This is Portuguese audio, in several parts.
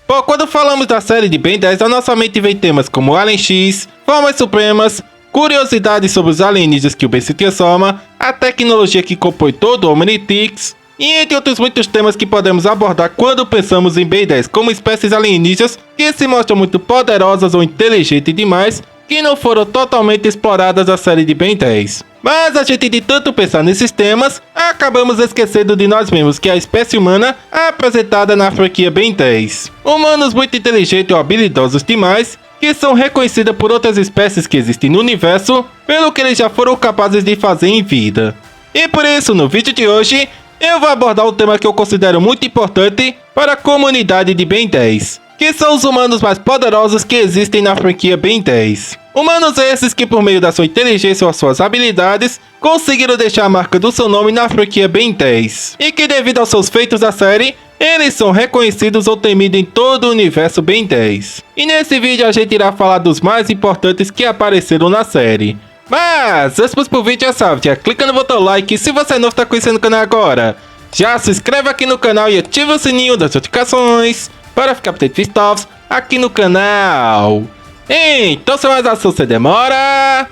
Pô, quando falamos da série de Ben 10, a nossa mente vem temas como Alien X, Formas Supremas, curiosidades sobre os alienígenas que o Ben se transforma, a tecnologia que compõe todo o Omnitrix, e entre outros muitos temas que podemos abordar quando pensamos em Ben 10 como espécies alienígenas que se mostram muito poderosas ou inteligentes demais, que não foram totalmente exploradas na série de Ben 10. Mas a gente, de tanto pensar nesses temas, acabamos esquecendo de nós mesmos, que é a espécie humana apresentada na franquia Ben 10. Humanos muito inteligentes ou habilidosos demais, que são reconhecidas por outras espécies que existem no universo, pelo que eles já foram capazes de fazer em vida. E por isso, no vídeo de hoje, eu vou abordar um tema que eu considero muito importante para a comunidade de Ben 10, que são os humanos mais poderosos que existem na franquia Ben 10. Humanos esses que, por meio da sua inteligência ou suas habilidades, conseguiram deixar a marca do seu nome na franquia Ben 10, e que, devido aos seus feitos da série, eles são reconhecidos ou temidos em todo o universo Ben 10. E nesse vídeo a gente irá falar dos mais importantes que apareceram na série. Mas, antes pro vídeo, já sabe, já clica no botão like, e se você não está conhecendo o canal agora, já se inscreve aqui no canal e ativa o sininho das notificações para ficar por dentro de stories aqui no canal. Então, sem mais assunto, sem demora,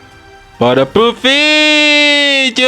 bora pro vídeo!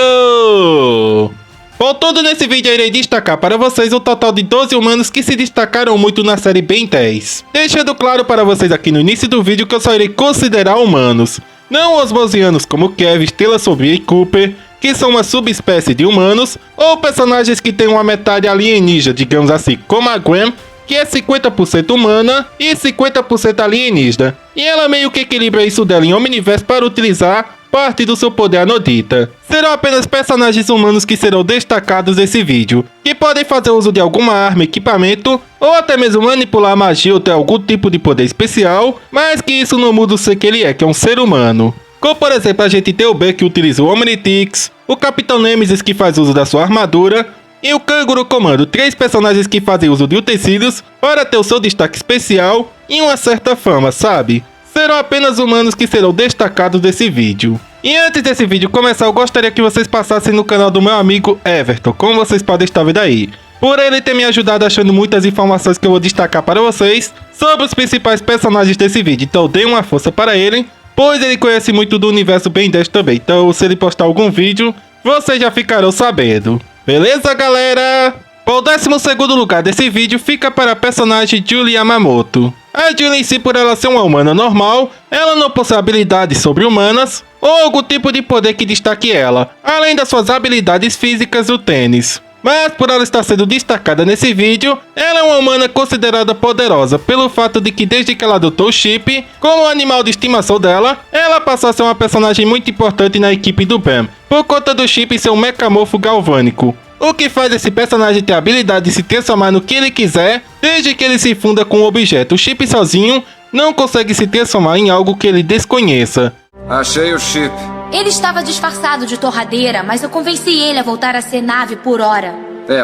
Bom, tudo nesse vídeo eu irei destacar para vocês um total de 12 humanos que se destacaram muito na série Ben 10. Deixando claro para vocês aqui no início do vídeo que eu só irei considerar humanos, não osmosianos como Kevin, Stella Sobria e Cooper, que são uma subespécie de humanos, ou personagens que têm uma metade alienígena, digamos assim, como a Gwen, que é 50% humana e 50% alienígena, e ela meio que equilibra isso dela em Omniverse para utilizar parte do seu poder anodita. Serão apenas personagens humanos que serão destacados nesse vídeo, que podem fazer uso de alguma arma, equipamento, ou até mesmo manipular magia ou ter algum tipo de poder especial, mas que isso não muda o ser que ele é, que é um ser humano. Como por exemplo a gente tem o Ben que utiliza o Omnitrix, o Capitão Nemesis que faz uso da sua armadura, e o Canguru Comando, 3 personagens que fazem uso de utensílios para ter o seu destaque especial e uma certa fama, sabe? Serão apenas humanos que serão destacados desse vídeo. E antes desse vídeo começar, eu gostaria que vocês passassem no canal do meu amigo Everton, como vocês podem estar vendo aí. Por ele ter me ajudado achando muitas informações que eu vou destacar para vocês sobre os principais personagens desse vídeo. Então dê uma força para ele, pois ele conhece muito do universo Ben 10 também. Então se ele postar algum vídeo, vocês já ficarão sabendo. Beleza, galera? O 12º lugar desse vídeo fica para a personagem Julie Yamamoto. A Julie em si, por ela ser uma humana normal, ela não possui habilidades sobre-humanas ou algum tipo de poder que destaque ela, além das suas habilidades físicas do tênis. Mas por ela estar sendo destacada nesse vídeo, ela é uma humana considerada poderosa pelo fato de que desde que ela adotou o Chip, como animal de estimação dela, ela passou a ser uma personagem muito importante na equipe do Ben, por conta do Chip ser um mecamorfo galvânico. O que faz esse personagem ter a habilidade de se transformar no que ele quiser, desde que ele se funda com o objeto. O Chip sozinho não consegue se transformar em algo que ele desconheça. Achei o Chip. Ele estava disfarçado de torradeira, mas eu convenci ele a voltar a ser nave por hora.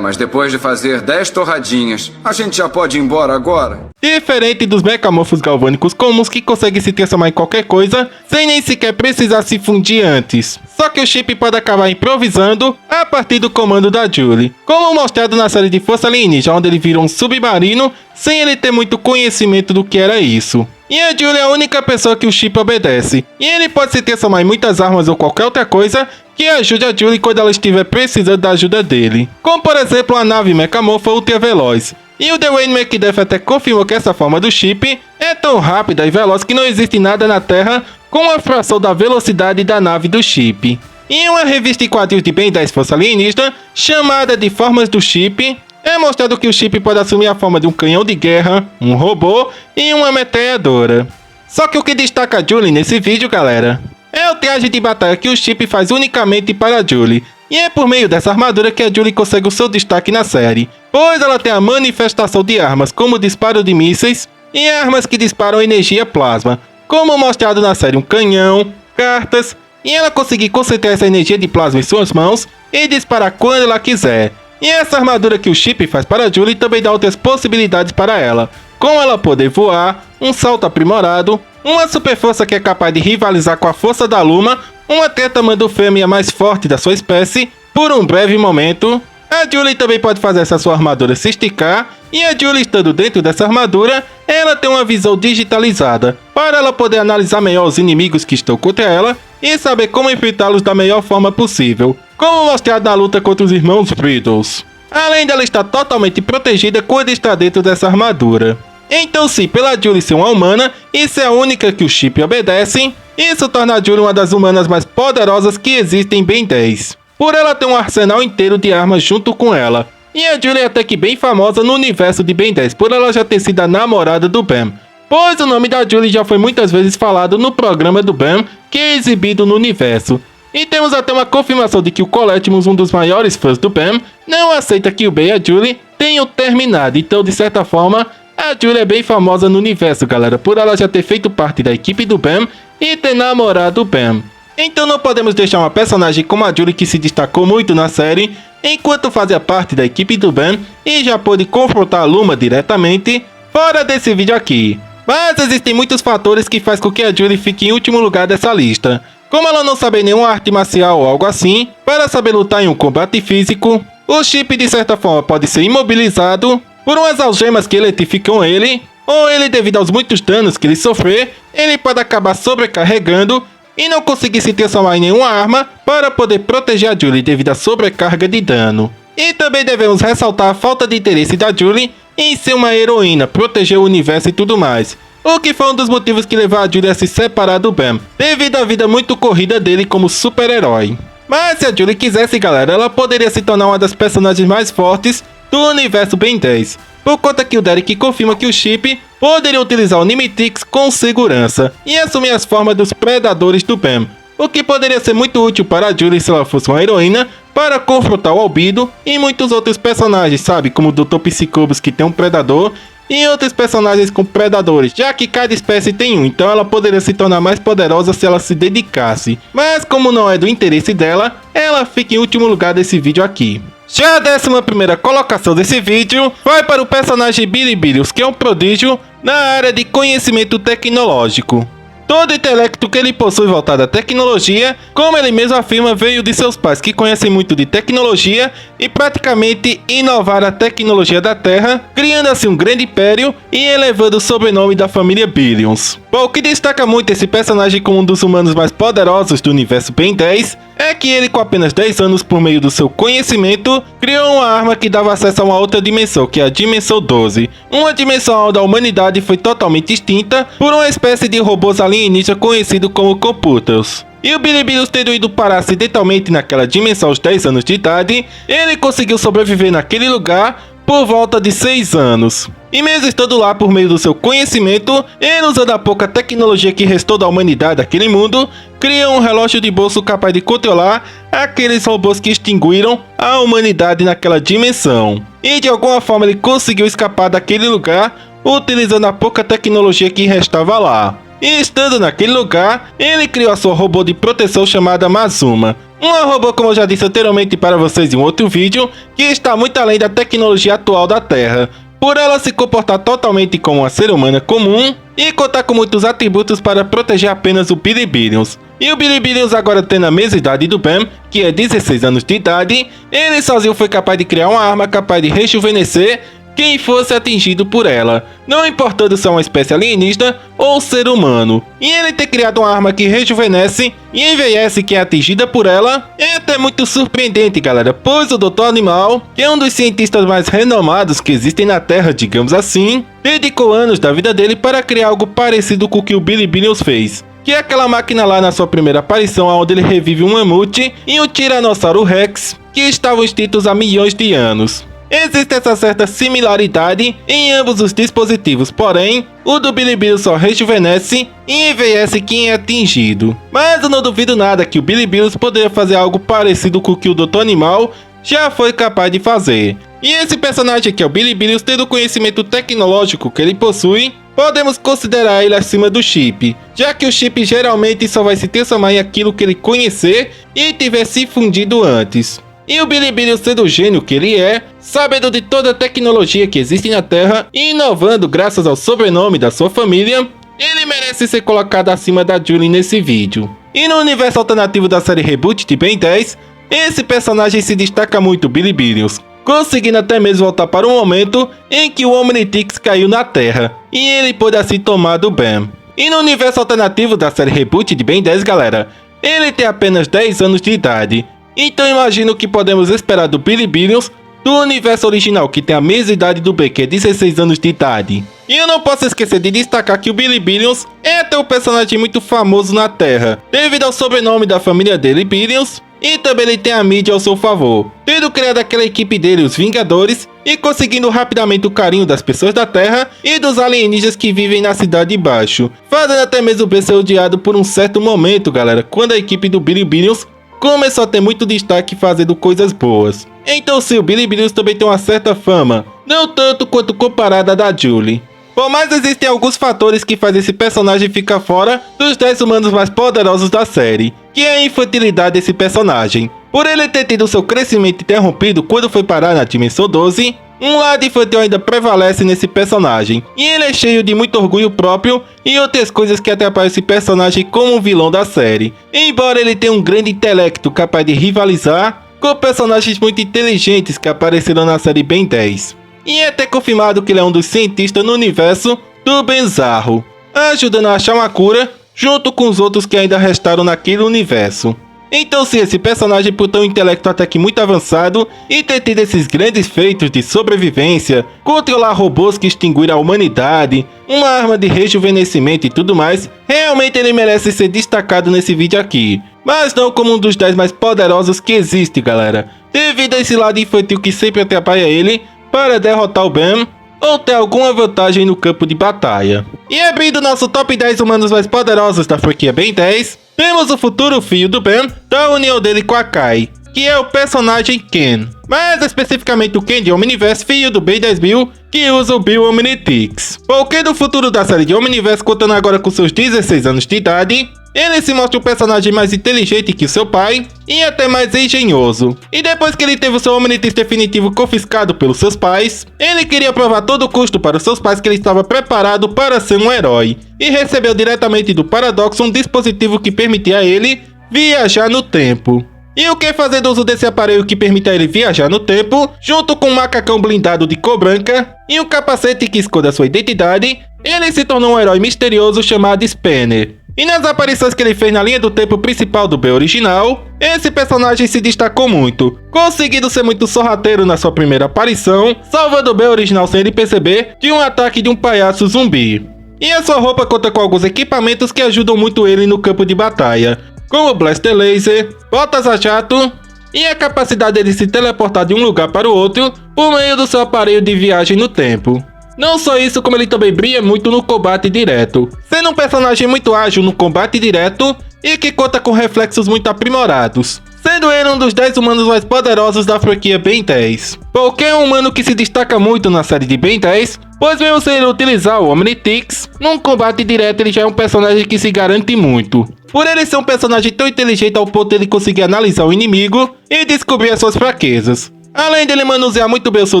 Mas depois de fazer 10 torradinhas, a gente já pode ir embora agora? Diferente dos mecamorfos galvânicos comuns que conseguem se transformar em qualquer coisa, sem nem sequer precisar se fundir antes. Só que o Chip pode acabar improvisando a partir do comando da Julie, como mostrado na série de Força Alienígena, onde ele vira um submarino sem ele ter muito conhecimento do que era isso. E a Julie é a única pessoa que o Chip obedece, e ele pode se transformar em muitas armas ou qualquer outra coisa que ajude a Julie quando ela estiver precisando da ajuda dele, como por exemplo a nave mecamorfa ultra veloz. E o Dwayne McDuff até confirmou que essa forma do Chip é tão rápida e veloz que não existe nada na Terra com a fração da velocidade da nave do Chip. Em uma revista em quadrinhos de Ben 10 Força Alienígena, chamada de Formas do Chip, é mostrado que o Chip pode assumir a forma de um canhão de guerra, um robô e uma metralhadora. Só que o que destaca a Julie nesse vídeo, galera, é o traje de batalha que o Chip faz unicamente para a Julie. E é por meio dessa armadura que a Julie consegue o seu destaque na série, pois ela tem a manifestação de armas como disparo de mísseis e armas que disparam energia plasma, como mostrado na série um canhão, cartas, e ela conseguir concentrar essa energia de plasma em suas mãos e disparar quando ela quiser. E essa armadura que o Chip faz para a Julie também dá outras possibilidades para ela, como ela poder voar, um salto aprimorado, uma super força que é capaz de rivalizar com a força da Luma, uma tetamando fêmea mais forte da sua espécie por um breve momento, A Julie também pode fazer essa sua armadura se esticar, e a Julie estando dentro dessa armadura, ela tem uma visão digitalizada, para ela poder analisar melhor os inimigos que estão contra ela, e saber como enfrentá-los da melhor forma possível, como mostrado na luta contra os irmãos Riddles. Além dela estar totalmente protegida quando está dentro dessa armadura. Então sim, pela Julie ser uma humana e ser a única que o Chip obedece, isso torna a Julie uma das humanas mais poderosas que existem em Ben 10. Por ela ter um arsenal inteiro de armas junto com ela. E a Julie é até que bem famosa no universo de Ben 10, por ela já ter sido a namorada do Ben. Pois o nome da Julie já foi muitas vezes falado no programa do Ben, que é exibido no universo. E temos até uma confirmação de que o Collectimus, um dos maiores fãs do Ben, não aceita que o Ben e a Julie tenham terminado. Então, de certa forma, a Julie é bem famosa no universo, galera, por ela já ter feito parte da equipe do Ben e ter namorado o Ben. Então não podemos deixar uma personagem como a Julie, que se destacou muito na série, enquanto fazia parte da equipe do Ben e já pôde confrontar a Luma diretamente, fora desse vídeo aqui. Mas existem muitos fatores que fazem com que a Julie fique em último lugar dessa lista. Como ela não sabe nenhuma arte marcial ou algo assim, para saber lutar em um combate físico, o Chip de certa forma pode ser imobilizado por umas algemas que eletrificam ele, ou ele, devido aos muitos danos que ele sofrer, ele pode acabar sobrecarregando e não conseguir se transformar em nenhuma arma para poder proteger a Julie devido à sobrecarga de dano. E também devemos ressaltar a falta de interesse da Julie em ser uma heroína, proteger o universo e tudo mais. O que foi um dos motivos que levou a Julie a se separar do Ben, devido à vida muito corrida dele como super-herói. Mas se a Julie quisesse, galera, ela poderia se tornar uma das personagens mais fortes do universo Ben 10. Por conta que o Derek confirma que o Chip poderia utilizar o Nimitix com segurança e assumir as formas dos predadores do Ben, o que poderia ser muito útil para a Julie se ela fosse uma heroína para confrontar o Albedo e muitos outros personagens, sabe, como o Dr. Psychobus, que tem um predador, e outros personagens com predadores, já que cada espécie tem um, então ela poderia se tornar mais poderosa se ela se dedicasse. Mas como não é do interesse dela, ela fica em último lugar desse vídeo aqui. Já a 11ª colocação desse vídeo vai para o personagem Bilibilius, que é um prodígio na área de conhecimento tecnológico. Todo o intelecto que ele possui voltado à tecnologia, como ele mesmo afirma, veio de seus pais que conhecem muito de tecnologia e praticamente inovaram a tecnologia da Terra, criando assim um grande império e elevando o sobrenome da família Billions. Bom, o que destaca muito esse personagem como um dos humanos mais poderosos do universo Ben 10 é que ele, com apenas 10 anos, por meio do seu conhecimento, criou uma arma que dava acesso a uma outra dimensão, que é a Dimensão 12. Uma dimensão onde a humanidade foi totalmente extinta por uma espécie de robôs alienígenas conhecido como Computers. E o Bilibilius, tendo ido parar acidentalmente naquela dimensão aos 10 anos de idade, ele conseguiu sobreviver naquele lugar por volta de 6 anos. E mesmo estando lá por meio do seu conhecimento, ele, usando a pouca tecnologia que restou da humanidade daquele mundo, criou um relógio de bolso capaz de controlar aqueles robôs que extinguiram a humanidade naquela dimensão. E de alguma forma ele conseguiu escapar daquele lugar utilizando a pouca tecnologia que restava lá. E estando naquele lugar, ele criou a sua robô de proteção chamada Mazuma. Uma robô, como eu já disse anteriormente para vocês em um outro vídeo, que está muito além da tecnologia atual da Terra, por ela se comportar totalmente como uma ser humana comum e contar com muitos atributos para proteger apenas o Bilibilius. E o Bilibilius, agora tendo a mesma idade do Ben, que é 16 anos de idade, ele sozinho foi capaz de criar uma arma capaz de rejuvenescer quem fosse atingido por ela, não importando se é uma espécie alienígena ou ser humano. E ele ter criado uma arma que rejuvenesce e envelhece quem é atingida por ela é até muito surpreendente, galera, pois o Dr. Animal, que é um dos cientistas mais renomados que existem na Terra, digamos assim, dedicou anos da vida dele para criar algo parecido com o que o Bilibilius fez, que é aquela máquina lá na sua primeira aparição, onde ele revive um mamute e um Tiranossauro Rex que estavam extintos há milhões de anos. Existe essa certa similaridade em ambos os dispositivos, porém, o do Bilibilius só rejuvenesce e envelhece quem é atingido. Mas eu não duvido nada que o Bilibilius poderia fazer algo parecido com o que o Dr. Animal já foi capaz de fazer. E esse personagem aqui, o Bilibilius, tendo o conhecimento tecnológico que ele possui, podemos considerar ele acima do Chip, já que o Chip geralmente só vai se transformar em aquilo que ele conhecer e tiver se fundido antes. E o Bilibilius, sendo o gênio que ele é, sabendo de toda a tecnologia que existe na Terra e inovando graças ao sobrenome da sua família, ele merece ser colocado acima da Julie nesse vídeo. E no universo alternativo da série Reboot de Ben 10, esse personagem se destaca muito, Bilibilius, conseguindo até mesmo voltar para o momento em que o Omnitrix caiu na Terra, e ele pôde assim tomar do Ben. E no universo alternativo da série Reboot de Ben 10, galera, ele tem apenas 10 anos de idade. Então imagino que podemos esperar do Billy Billions do universo original, que tem a mesma idade do Ben, que é 16 anos de idade. E eu não posso esquecer de destacar que o Billy Billions é até um personagem muito famoso na Terra, devido ao sobrenome da família dele, Billions, e também ele tem a mídia ao seu favor, tendo criado aquela equipe dele, os Vingadores, e conseguindo rapidamente o carinho das pessoas da Terra e dos alienígenas que vivem na Cidade de Baixo, fazendo até mesmo o Ben ser odiado por um certo momento, galera, quando a equipe do Billy Billions começou a ter muito destaque fazendo coisas boas. Então sim, o Billy Billions também tem uma certa fama, não tanto quanto comparada à da Julie. Por mais existem alguns fatores que fazem esse personagem ficar fora dos 10 humanos mais poderosos da série, que é a infantilidade desse personagem. Por ele ter tido seu crescimento interrompido quando foi parar na Dimensão 12, um lado infantil ainda prevalece nesse personagem, e ele é cheio de muito orgulho próprio e outras coisas que atrapalham esse personagem como um vilão da série. Embora ele tenha um grande intelecto capaz de rivalizar com personagens muito inteligentes que apareceram na série Ben 10. E é até confirmado que ele é um dos cientistas no universo do Bizarro, ajudando a achar uma cura junto com os outros que ainda restaram naquele universo. Então sim, esse personagem, por ter um intelecto até que muito avançado e ter tido esses grandes feitos de sobrevivência, controlar robôs que extinguiram a humanidade, uma arma de rejuvenescimento e tudo mais, realmente ele merece ser destacado nesse vídeo aqui. Mas não como um dos 10 mais poderosos que existe, galera, devido a esse lado infantil que sempre atrapalha ele para derrotar o Ben ou ter alguma vantagem no campo de batalha. E abrindo nosso top 10 humanos mais poderosos da franquia Ben 10, temos o futuro filho do Ben, da união dele com a Kai, que é o personagem Ken, mais especificamente o Ken de Omniverse, filho do Ben 10.000, que usa o Bill Omnitrix. O Ken do futuro da série de Omniverse, contando agora com seus 16 anos de idade, ele se mostra um personagem mais inteligente que o seu pai e até mais engenhoso. E depois que ele teve o seu Omnitrix definitivo confiscado pelos seus pais, ele queria provar a todo custo para os seus pais que ele estava preparado para ser um herói. E recebeu diretamente do Paradox um dispositivo que permitia a ele viajar no tempo. E o que fazendo uso desse aparelho que permite a ele viajar no tempo, junto com um macacão blindado de cor branca e um capacete que esconde a sua identidade, ele se tornou um herói misterioso chamado Spanner. E nas aparições que ele fez na linha do tempo principal do Ben original, esse personagem se destacou muito, conseguindo ser muito sorrateiro na sua primeira aparição, salvando o Ben original sem ele perceber de um ataque de um palhaço zumbi. E a sua roupa conta com alguns equipamentos que ajudam muito ele no campo de batalha, como Blaster Laser, botas a jato e a capacidade dele se teleportar de um lugar para o outro por meio do seu aparelho de viagem no tempo. Não só isso, como ele também brilha muito no combate direto, sendo um personagem muito ágil no combate direto e que conta com reflexos muito aprimorados, sendo ele um dos 10 humanos mais poderosos da franquia Ben 10. Qualquer humano que se destaca muito na série de Ben 10, pois mesmo sem ele utilizar o Omnitrix, num combate direto ele já é um personagem que se garante muito. Por ele ser um personagem tão inteligente ao ponto de ele conseguir analisar o inimigo e descobrir as suas fraquezas. Além dele manusear muito bem o seu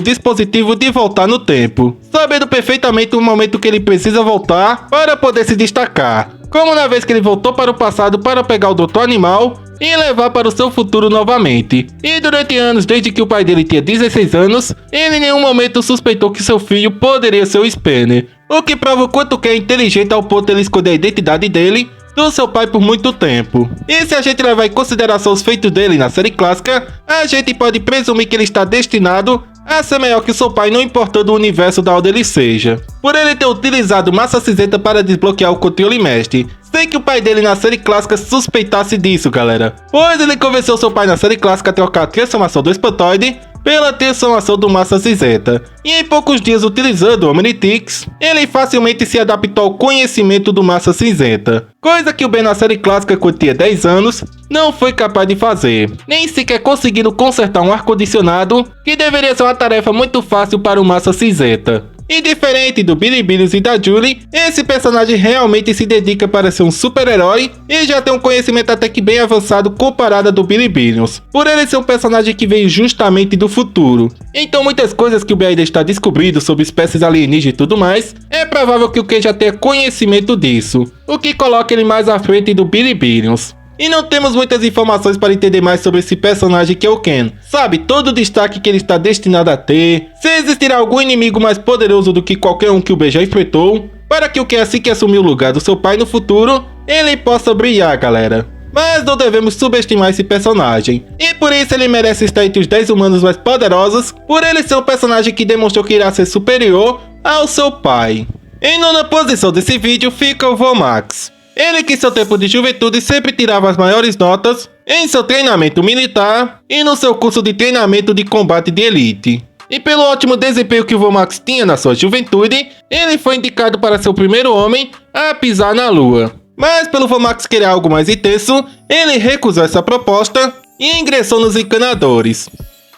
dispositivo de voltar no tempo, sabendo perfeitamente o momento que ele precisa voltar para poder se destacar, como na vez que ele voltou para o passado para pegar o Dr. Animal e levar para o seu futuro novamente. E durante anos, desde que o pai dele tinha 16 anos, ele em nenhum momento suspeitou que seu filho poderia ser o Spanner, o que prova o quanto que é inteligente ao ponto de ele esconder a identidade dele do seu pai por muito tempo. E se a gente levar em consideração os feitos dele na série clássica, a gente pode presumir que ele está destinado a ser melhor que seu pai, não importando o universo da onde ele seja, por ele ter utilizado massa cinzenta para desbloquear o controle mestre, sem que o pai dele na série clássica suspeitasse disso, galera, pois ele convenceu seu pai na série clássica a trocar a transformação do Espantoide pela transformação do Massa Cinzenta, e em poucos dias utilizando o Omnitrix, ele facilmente se adaptou ao conhecimento do Massa Cinzenta, coisa que o Ben na série clássica, quando tinha 10 anos, não foi capaz de fazer, nem sequer conseguindo consertar um ar-condicionado, que deveria ser uma tarefa muito fácil para o Massa Cinzenta. E diferente do Billy Billions e da Julie, esse personagem realmente se dedica para ser um super-herói e já tem um conhecimento até que bem avançado comparado ao do Billy Billions, por ele ser um personagem que veio justamente do futuro. Então muitas coisas que o Ben ainda está descobrindo sobre espécies alienígenas e tudo mais, é provável que o Ken já tenha conhecimento disso, o que coloca ele mais à frente do Billy Billions. e não temos muitas informações para entender mais sobre esse personagem que é o Ken. Sabe, todo o destaque que ele está destinado a ter, se existirá algum inimigo mais poderoso do que qualquer um que o B já enfrentou, para que o Ken, assim que assumir o lugar do seu pai no futuro, ele possa brilhar, galera. Mas não devemos subestimar esse personagem, e por isso ele merece estar entre os 10 humanos mais poderosos, por ele ser um personagem que demonstrou que irá ser superior ao seu pai. Em nona posição desse vídeo fica o Vomax. Ele que em seu tempo de juventude sempre tirava as maiores notas em seu treinamento militar e no seu curso de treinamento de combate de elite. E pelo ótimo desempenho que o Vomax tinha na sua juventude, ele foi indicado para ser o primeiro homem a pisar na Lua. Mas pelo Vomax querer algo mais intenso, ele recusou essa proposta e ingressou nos Encanadores.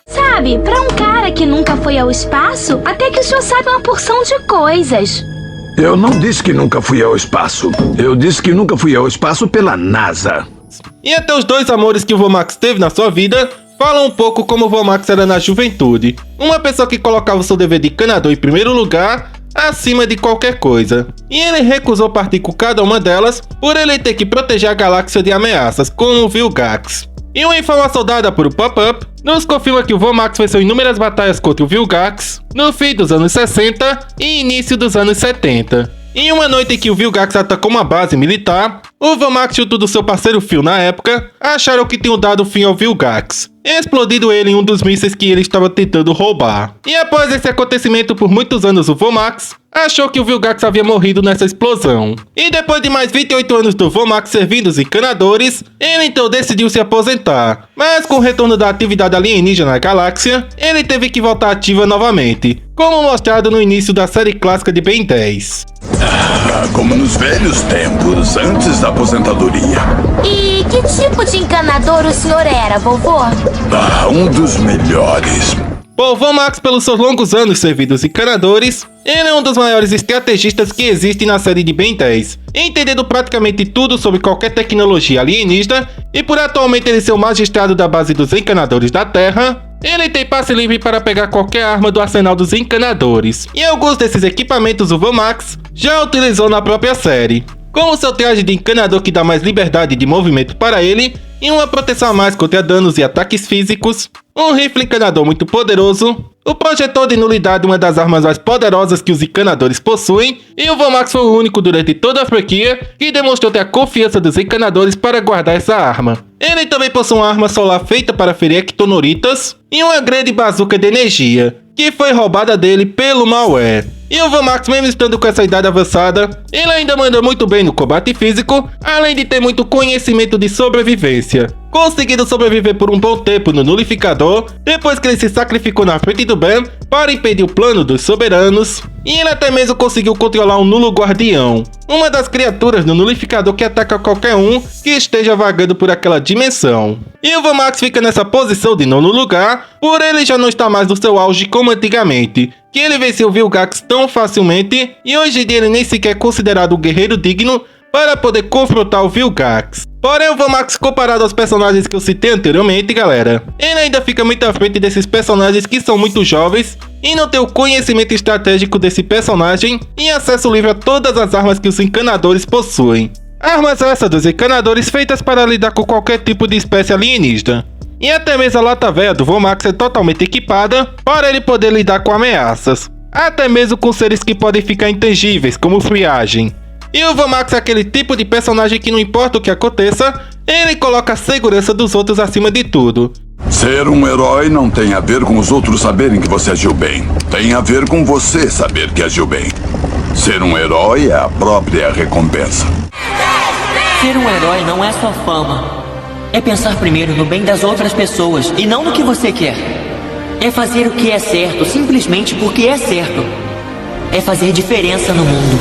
Sabe, pra um cara que nunca foi ao espaço, até que o senhor sabe uma porção de coisas. Eu não disse que nunca fui ao espaço. Eu disse que nunca fui ao espaço pela NASA. E até os dois amores que o Vomax teve na sua vida falam um pouco como o Vomax era na juventude. Uma pessoa que colocava o seu dever de encanador em primeiro lugar, acima de qualquer coisa. E ele recusou partir com cada uma delas por ele ter que proteger a galáxia de ameaças, como o Vilgax. E uma informação dada por o Pop-Up nos confirma que o Vomax venceu inúmeras batalhas contra o Vilgax no fim dos anos 60 e início dos anos 70. Em uma noite em que o Vilgax atacou uma base militar, o Vomax junto do seu parceiro Phil na época acharam que tinham dado fim ao Vilgax, explodindo ele em um dos mísseis que ele estava tentando roubar. E após esse acontecimento por muitos anos o Vomax achou que o Vilgax havia morrido nessa explosão. E depois de mais 28 anos do Vomax servindo os Encanadores, ele então decidiu se aposentar. Mas com o retorno da atividade alienígena na galáxia, ele teve que voltar ativa novamente, como mostrado no início da série clássica de Ben 10. Como nos velhos tempos, antes da aposentadoria. E que tipo de encanador o senhor era, vovô? Um dos melhores. Bom, Vomax, pelos seus longos anos servidos encanadores, ele é um dos maiores estrategistas que existe na série de Ben 10, entendendo praticamente tudo sobre qualquer tecnologia alienígena, e por atualmente ele ser o magistrado da base dos encanadores da Terra, ele tem passe livre para pegar qualquer arma do arsenal dos encanadores, e alguns desses equipamentos o Vomax já utilizou na própria série, como seu traje de encanador que dá mais liberdade de movimento para ele, e uma proteção a mais contra danos e ataques físicos, um rifle encanador muito poderoso, o projetor de nulidade, uma das armas mais poderosas que os encanadores possuem, e o Vomax foi o único durante toda a franquia que demonstrou ter a confiança dos encanadores para guardar essa arma. Ele também possui uma arma solar feita para ferir ectonoritas e uma grande bazuca de energia, que foi roubada dele pelo malware. E o Vomax, mesmo estando com essa idade avançada, ele ainda manda muito bem no combate físico, além de ter muito conhecimento de sobrevivência, conseguindo sobreviver por um bom tempo no Nulificador, depois que ele se sacrificou na frente do Ben para impedir o plano dos soberanos, e ele até mesmo conseguiu controlar um Nulo Guardião, uma das criaturas do Nulificador que ataca qualquer um que esteja vagando por aquela dimensão. E o Vomax fica nessa posição de nono lugar, por ele já não estar mais no seu auge como antigamente, que ele venceu o Vilgax tão facilmente, e hoje em dia ele nem sequer é considerado um guerreiro digno para poder confrontar o Vilgax. Porém, o Vomax, comparado aos personagens que eu citei anteriormente, galera, ele ainda fica muito à frente desses personagens que são muito jovens e não tem o conhecimento estratégico desse personagem e acesso livre a todas as armas que os encanadores possuem. Armas essas dos encanadores feitas para lidar com qualquer tipo de espécie alienígena. E até mesmo a lata velha do Vomax é totalmente equipada para ele poder lidar com ameaças, até mesmo com seres que podem ficar intangíveis, como friagem. E o Vomax é aquele tipo de personagem que não importa o que aconteça, ele coloca a segurança dos outros acima de tudo. Ser um herói não tem a ver com os outros saberem que você agiu bem. Tem a ver com você saber que agiu bem. Ser um herói é a própria recompensa. Ser um herói não é só fama. É pensar primeiro no bem das outras pessoas e não no que você quer. É fazer o que é certo simplesmente porque é certo. É fazer diferença no mundo.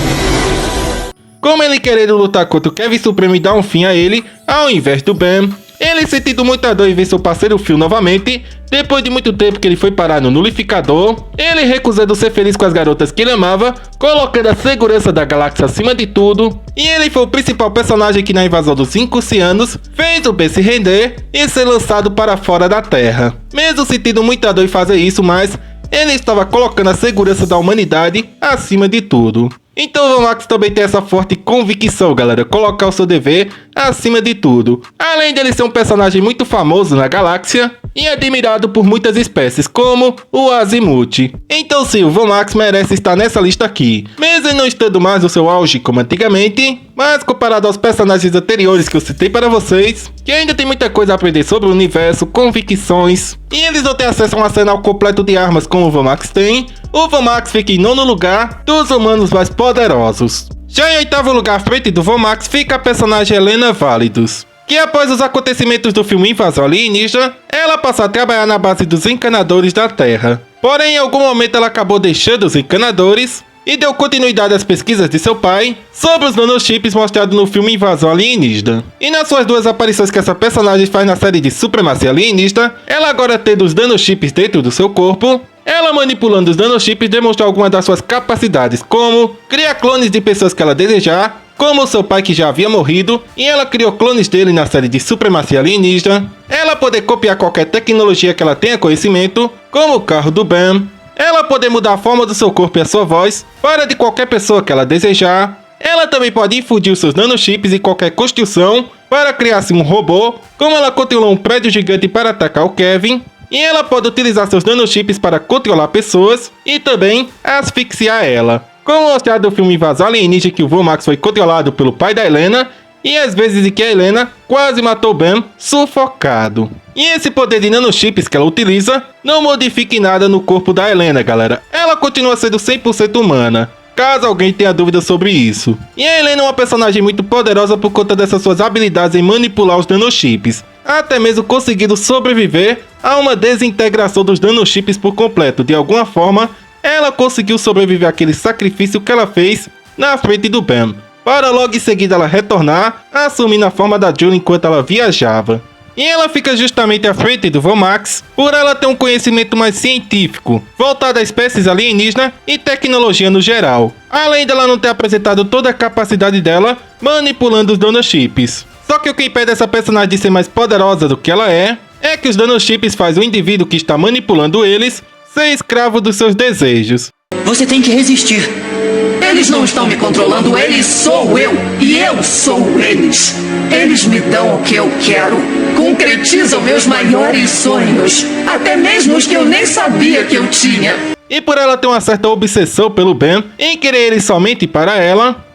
Como ele querendo lutar contra o Kevin Supremo e dar um fim a ele, ao invés do Ben, ele sentindo muita dor em ver seu parceiro Phil novamente, depois de muito tempo que ele foi parar no Nulificador, ele recusando ser feliz com as garotas que ele amava, colocando a segurança da galáxia acima de tudo, e ele foi o principal personagem que na invasão dos Incucianos fez o Ben se render e ser lançado para fora da Terra. Mesmo sentindo muita dor em fazer isso, mas ele estava colocando a segurança da humanidade acima de tudo. Então o Vomax também tem essa forte convicção, galera, colocar o seu dever acima de tudo. Além dele ser um personagem muito famoso na galáxia e admirado por muitas espécies, como o Azimuth. Então sim, o Vomax merece estar nessa lista aqui, mesmo não estando mais no seu auge como antigamente, mas comparado aos personagens anteriores que eu citei para vocês, que ainda tem muita coisa a aprender sobre o universo, convicções, e eles não têm acesso a um arsenal completo de armas como o Vomax tem, o Vomax fica em 9º lugar dos humanos mais poderosos. Já em 8º lugar à frente do Vomax fica a personagem Helena Válidos, que após os acontecimentos do filme Invasão Alienígena, ela passou a trabalhar na base dos encanadores da Terra. Porém, em algum momento ela acabou deixando os encanadores e deu continuidade às pesquisas de seu pai sobre os nanochips mostrados no filme Invasão Alienígena. E nas suas 2 aparições que essa personagem faz na série de Supremacia Alienista, ela agora tendo os nanochips dentro do seu corpo, ela manipulando os nanochips demonstra algumas das suas capacidades, como criar clones de pessoas que ela desejar, como seu pai que já havia morrido, e ela criou clones dele na série de Supremacia Alienígena, ela poder copiar qualquer tecnologia que ela tenha conhecimento, como o carro do Ben, ela poder mudar a forma do seu corpo e a sua voz para de qualquer pessoa que ela desejar, ela também pode infundir os seus nanochips em qualquer construção para criar-se um robô, como ela controlou um prédio gigante para atacar o Kevin, e ela pode utilizar seus nanochips para controlar pessoas e também asfixiar ela. Como mostrado no filme Invasão Alienígena, que o Vomax foi controlado pelo pai da Helena, e às vezes em que a Helena quase matou Ben sufocado. E esse poder de nanochips que ela utiliza não modifica em nada no corpo da Helena, galera. Ela continua sendo 100% humana, caso alguém tenha dúvida sobre isso. E a Helena é uma personagem muito poderosa por conta dessas suas habilidades em manipular os nanochips, até mesmo conseguindo sobreviver a uma desintegração dos nanochips por completo. De alguma forma, ela conseguiu sobreviver àquele sacrifício que ela fez na frente do Ben, para logo em seguida ela retornar, assumindo a forma da Julie enquanto ela viajava. E ela fica justamente à frente do Vomax por ela ter um conhecimento mais científico, voltado a espécies alienígenas e tecnologia no geral, além dela não ter apresentado toda a capacidade dela manipulando os nanochips. Só que o que impede essa personagem de ser mais poderosa do que ela é que os nanochips fazem o indivíduo que está manipulando eles ser escravo dos seus desejos. Você tem que resistir. Eles não estão me controlando, eles sou eu e eu sou eles. Eles me dão o que eu quero, concretizam meus maiores sonhos, até mesmo os que eu nem sabia que eu tinha. E por ela ter uma certa obsessão pelo Ben, em querer ele somente para ela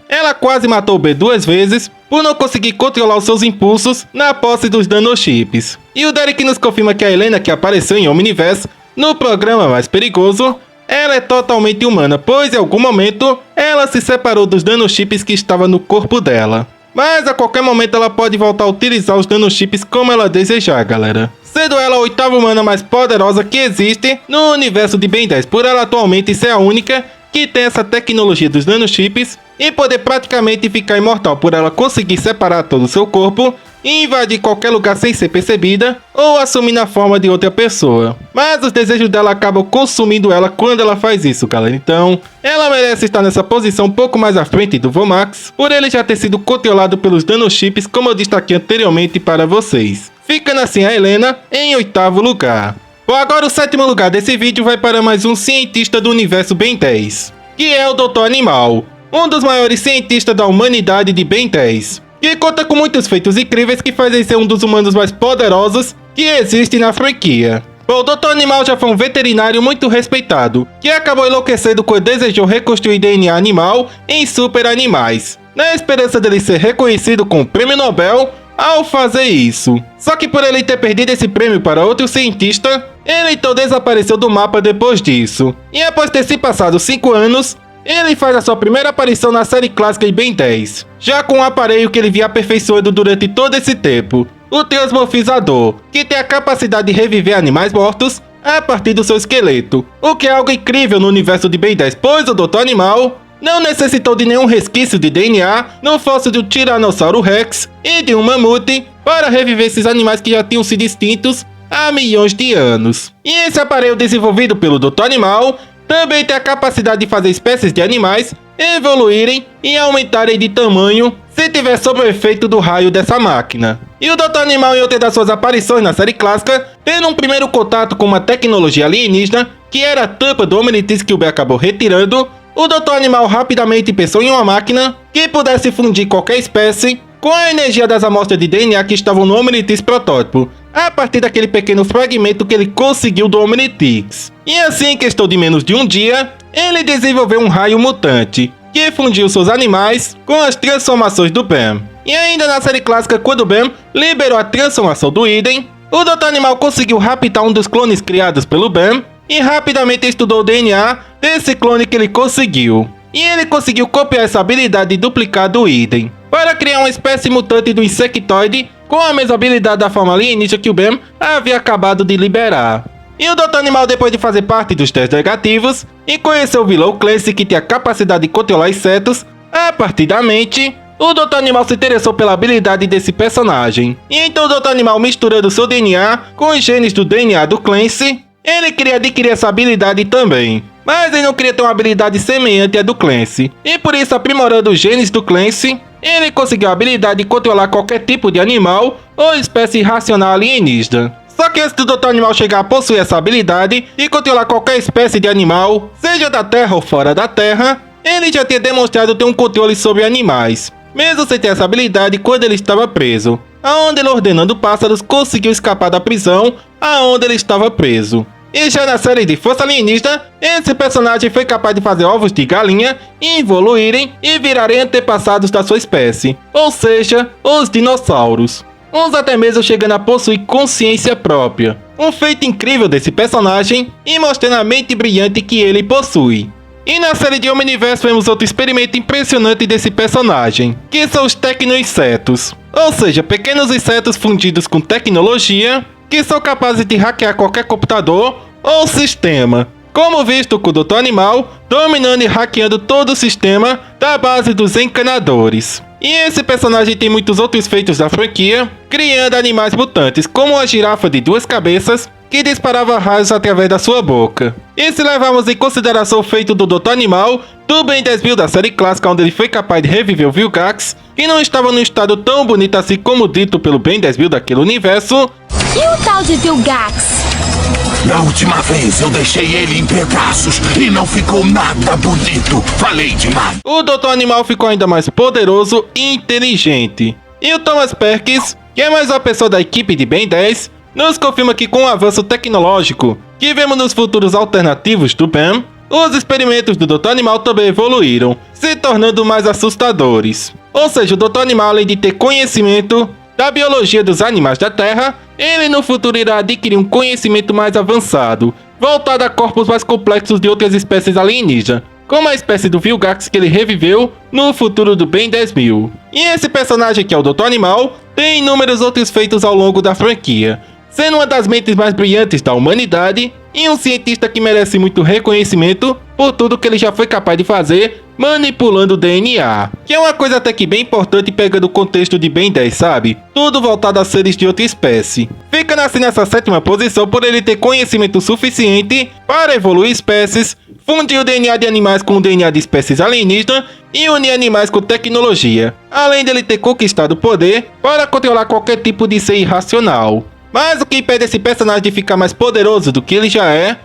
quase matou o Ben 2 vezes por não conseguir controlar os seus impulsos na posse dos nanochips. E o Derek nos confirma que a Helena, que apareceu em Omniverse no programa Mais Perigoso, ela é totalmente humana, pois em algum momento ela se separou dos nanochips que estavam no corpo dela. Mas a qualquer momento ela pode voltar a utilizar os nanochips como ela desejar, galera. Sendo ela a 8ª humana mais poderosa que existe no universo de Ben 10, por ela atualmente ser a única que tem essa tecnologia dos nanochips e poder praticamente ficar imortal por ela conseguir separar todo o seu corpo e invadir qualquer lugar sem ser percebida ou assumir a forma de outra pessoa. Mas os desejos dela acabam consumindo ela quando ela faz isso, galera. Então, ela merece estar nessa posição um pouco mais à frente do Vomax, por ele já ter sido controlado pelos nanochips, como eu destaquei anteriormente para vocês. Ficando assim a Helena em 8º lugar. Bom, agora o 7º lugar desse vídeo vai para mais um cientista do universo Ben 10, que é o Dr. Animal, um dos maiores cientistas da humanidade de Ben 10, que conta com muitos feitos incríveis que fazem ser um dos humanos mais poderosos que existe na franquia. Bom, o Dr. Animal já foi um veterinário muito respeitado, que acabou enlouquecendo quando desejou reconstruir DNA animal em super animais, na esperança dele ser reconhecido com o Prêmio Nobel ao fazer isso. Só que por ele ter perdido esse prêmio para outro cientista, ele então desapareceu do mapa depois disso. E após ter se passado 5 anos, ele faz a sua primeira aparição na série clássica de Ben 10, já com um aparelho que ele vinha aperfeiçoando durante todo esse tempo, o Transmorfizador, que tem a capacidade de reviver animais mortos a partir do seu esqueleto, o que é algo incrível no universo de Ben 10, pois o Dr. Animal não necessitou de nenhum resquício de DNA no fóssil de um Tiranossauro Rex e de um mamute para reviver esses animais que já tinham sido extintos há milhões de anos. E esse aparelho desenvolvido pelo Dr. Animal também tem a capacidade de fazer espécies de animais evoluírem e aumentarem de tamanho se tiver sob o efeito do raio dessa máquina. E o Dr. Animal, em outra das suas aparições na série clássica, tendo um primeiro contato com uma tecnologia alienígena, que era a tampa do Omnitrix que o Ben acabou retirando, o Dr. Animal rapidamente pensou em uma máquina que pudesse fundir qualquer espécie com a energia das amostras de DNA que estavam no Omnitix protótipo, a partir daquele pequeno fragmento que ele conseguiu do Omnitix. E assim, em questão de menos de um dia, ele desenvolveu um raio mutante, que fundiu seus animais com as transformações do Bam. E ainda na série clássica, quando o Bam liberou a transformação do Idem, o Dr. Animal conseguiu raptar um dos clones criados pelo Bam e rapidamente estudou o DNA desse clone que ele conseguiu. E ele conseguiu copiar essa habilidade de duplicar do Idem, para criar uma espécie mutante do Insectoide com a mesma habilidade da forma alienígena que o Bam havia acabado de liberar. E o Dr. Animal, depois de fazer parte dos testes negativos e conhecer o vilão Clancy, que tem a capacidade de controlar insetos, a partir da mente, o Dr. Animal se interessou pela habilidade desse personagem. E então o Dr. Animal, misturando seu DNA com os genes do DNA do Clancy, ele queria adquirir essa habilidade também. Mas ele não queria ter uma habilidade semelhante à do Clancy. E por isso, aprimorando os genes do Clancy, ele conseguiu a habilidade de controlar qualquer tipo de animal ou espécie irracional alienígena. Só que antes do Dr. Animal chegar a possuir essa habilidade de controlar qualquer espécie de animal, seja da Terra ou fora da Terra, ele já tinha demonstrado ter um controle sobre animais, mesmo sem ter essa habilidade quando ele estava preso, aonde ele, ordenando pássaros, conseguiu escapar da prisão aonde ele estava preso. E já na série de Força Alienígena, esse personagem foi capaz de fazer ovos de galinha evoluírem e virarem antepassados da sua espécie, ou seja, os dinossauros. Uns até mesmo chegando a possuir consciência própria. Um feito incrível desse personagem e mostrando a mente brilhante que ele possui. E na série de Omniverse vemos outro experimento impressionante desse personagem, que são os Tecno-insetos. Ou seja, pequenos insetos fundidos com tecnologia, que são capazes de hackear qualquer computador ou sistema, como visto com o Dr. Animal dominando e hackeando todo o sistema da base dos encanadores. E esse personagem tem muitos outros feitos da franquia, criando animais mutantes, como a girafa de 2 cabeças, que disparava raios através da sua boca. E se levarmos em consideração o feito do Dr. Animal, do Ben 10.000 da série clássica, onde ele foi capaz de reviver o Vilgax, que não estava num estado tão bonito assim como dito pelo Ben 10.000 daquele universo. E o tal de Vilgax? Na última vez eu deixei ele em pedaços e não ficou nada bonito. Falei demais. O Dr. Animal ficou ainda mais poderoso e inteligente. E o Thomas Perkins, que é mais uma pessoa da equipe de Ben 10, nos confirma que com o avanço tecnológico que vemos nos futuros alternativos do Bam, os experimentos do Dr. Animal também evoluíram, se tornando mais assustadores. Ou seja, o Dr. Animal, além de ter conhecimento da biologia dos animais da Terra, ele no futuro irá adquirir um conhecimento mais avançado, voltado a corpos mais complexos de outras espécies alienígenas, como a espécie do Vilgax que ele reviveu no futuro do Ben 10.000. E esse personagem, que é o Dr. Animal, tem inúmeros outros feitos ao longo da franquia, sendo uma das mentes mais brilhantes da humanidade e um cientista que merece muito reconhecimento por tudo que ele já foi capaz de fazer manipulando o DNA, que é uma coisa até que bem importante pegando o contexto de Ben 10, sabe? Tudo voltado a seres de outra espécie. Fica assim nessa 7ª posição por ele ter conhecimento suficiente para evoluir espécies, fundir o DNA de animais com o DNA de espécies alienígenas e unir animais com tecnologia, além dele ter conquistado o poder para controlar qualquer tipo de ser irracional. Mas o que impede esse personagem de ficar mais poderoso do que ele já é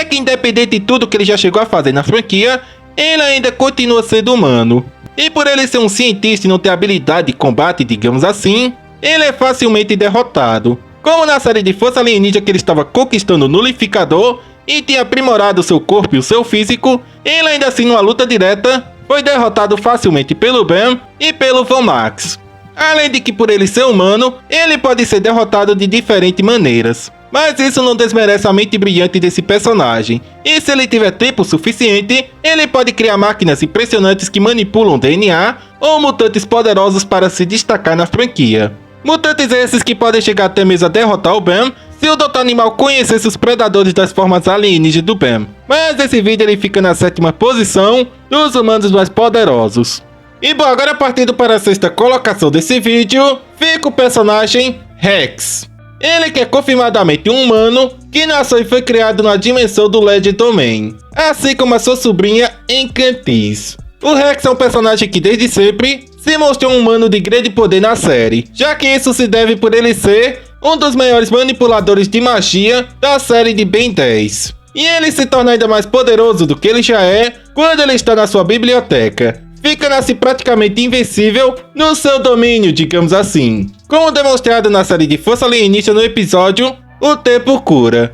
que, independente de tudo que ele já chegou a fazer na franquia, ele ainda continua sendo humano. E por ele ser um cientista e não ter habilidade de combate, digamos assim, ele é facilmente derrotado. Como na série de Força Alienígena, que ele estava conquistando o Nulificador e tinha aprimorado seu corpo e o seu físico, ele ainda assim, numa luta direta, foi derrotado facilmente pelo Bam e pelo Vomax. Além de que, por ele ser humano, ele pode ser derrotado de diferentes maneiras. Mas isso não desmerece a mente brilhante desse personagem. E se ele tiver tempo suficiente, ele pode criar máquinas impressionantes que manipulam DNA ou mutantes poderosos para se destacar na franquia. Mutantes esses que podem chegar até mesmo a derrotar o Bam se o Dr. Animal conhecesse os predadores das formas alienígenas do Bam. Mas esse vídeo ele fica na 7ª posição dos humanos mais poderosos. E bom, agora partindo para a 6ª colocação desse vídeo, fica o personagem Rex. Ele que é confirmadamente um humano que nasceu e foi criado na dimensão do Legend Domain, assim como a sua sobrinha Encantis. O Rex é um personagem que desde sempre se mostrou um humano de grande poder na série, já que isso se deve por ele ser um dos maiores manipuladores de magia da série de Ben 10. E ele se torna ainda mais poderoso do que ele já é quando ele está na sua biblioteca, ficando-se praticamente invencível no seu domínio, digamos assim. Como demonstrado na série de Força Alienígena no episódio O Tempo Cura,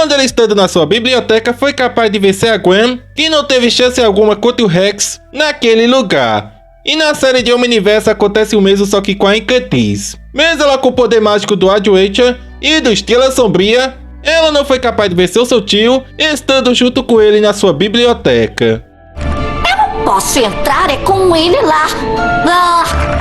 onde ele, estando na sua biblioteca, foi capaz de vencer a Gwen, que não teve chance alguma contra o Rex naquele lugar. E na série de Omniverse acontece o mesmo, só que com a Encantriz. Mesmo ela com o poder mágico do Adwitcher e do Estrela Sombria, ela não foi capaz de vencer o seu tio, estando junto com ele na sua biblioteca. Posso entrar com ele lá.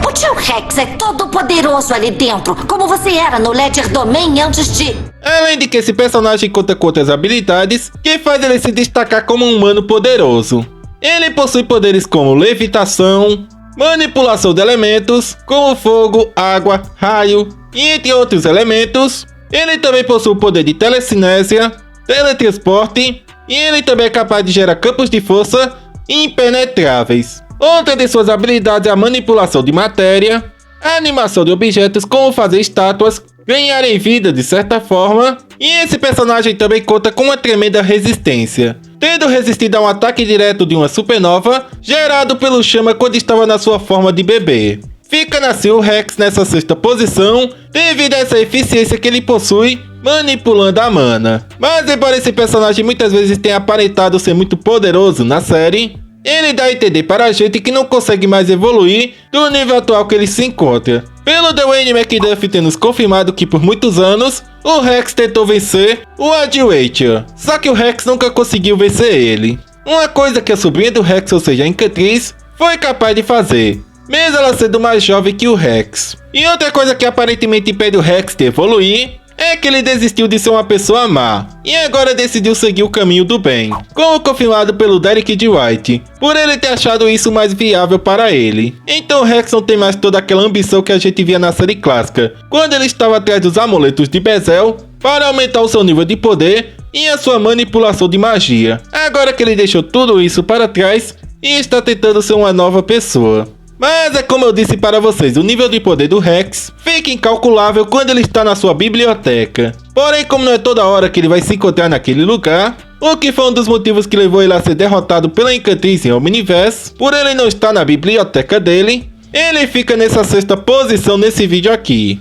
O tio Rex é todo poderoso ali dentro, como você era no Ledger Domain antes de... Além de que esse personagem conta com outras habilidades que faz ele se destacar como um humano poderoso. Ele possui poderes como levitação, manipulação de elementos, como fogo, água, raio e entre outros elementos. Ele também possui o poder de telecinésia, teletransporte e ele também é capaz de gerar campos de força impenetráveis. Outra de suas habilidades é a manipulação de matéria, a animação de objetos, como fazer estátuas ganharem vida de certa forma, e esse personagem também conta com uma tremenda resistência, tendo resistido a um ataque direto de uma supernova gerado pelo Chama quando estava na sua forma de bebê. Fica assim o Rex nessa sexta posição devido a essa eficiência que ele possui manipulando a mana. Mas embora esse personagem muitas vezes tenha aparentado ser muito poderoso na série, ele dá a entender para a gente que não consegue mais evoluir do nível atual que ele se encontra. Pelo Dwayne McDuff ter nos confirmado que por muitos anos o Rex tentou vencer o Adwitcher, só que o Rex nunca conseguiu vencer ele. Uma coisa que a sobrinha do Rex, ou seja, a Encantriz, foi capaz de fazer, mesmo ela sendo mais jovem que o Rex. E outra coisa que aparentemente impede o Rex de evoluir é que ele desistiu de ser uma pessoa má e agora decidiu seguir o caminho do bem, como confirmado pelo Derek D. White, por ele ter achado isso mais viável para ele. Então o Rex não tem mais toda aquela ambição que a gente via na série clássica, quando ele estava atrás dos amuletos de Bezel para aumentar o seu nível de poder e a sua manipulação de magia. Agora que ele deixou tudo isso para trás e está tentando ser uma nova pessoa. Mas é como eu disse para vocês, o nível de poder do Rex fica incalculável quando ele está na sua biblioteca. Porém, como não é toda hora que ele vai se encontrar naquele lugar, o que foi um dos motivos que levou ele a ser derrotado pela Encantriz em Omniverse, por ele não estar na biblioteca dele, ele fica nessa sexta posição nesse vídeo aqui.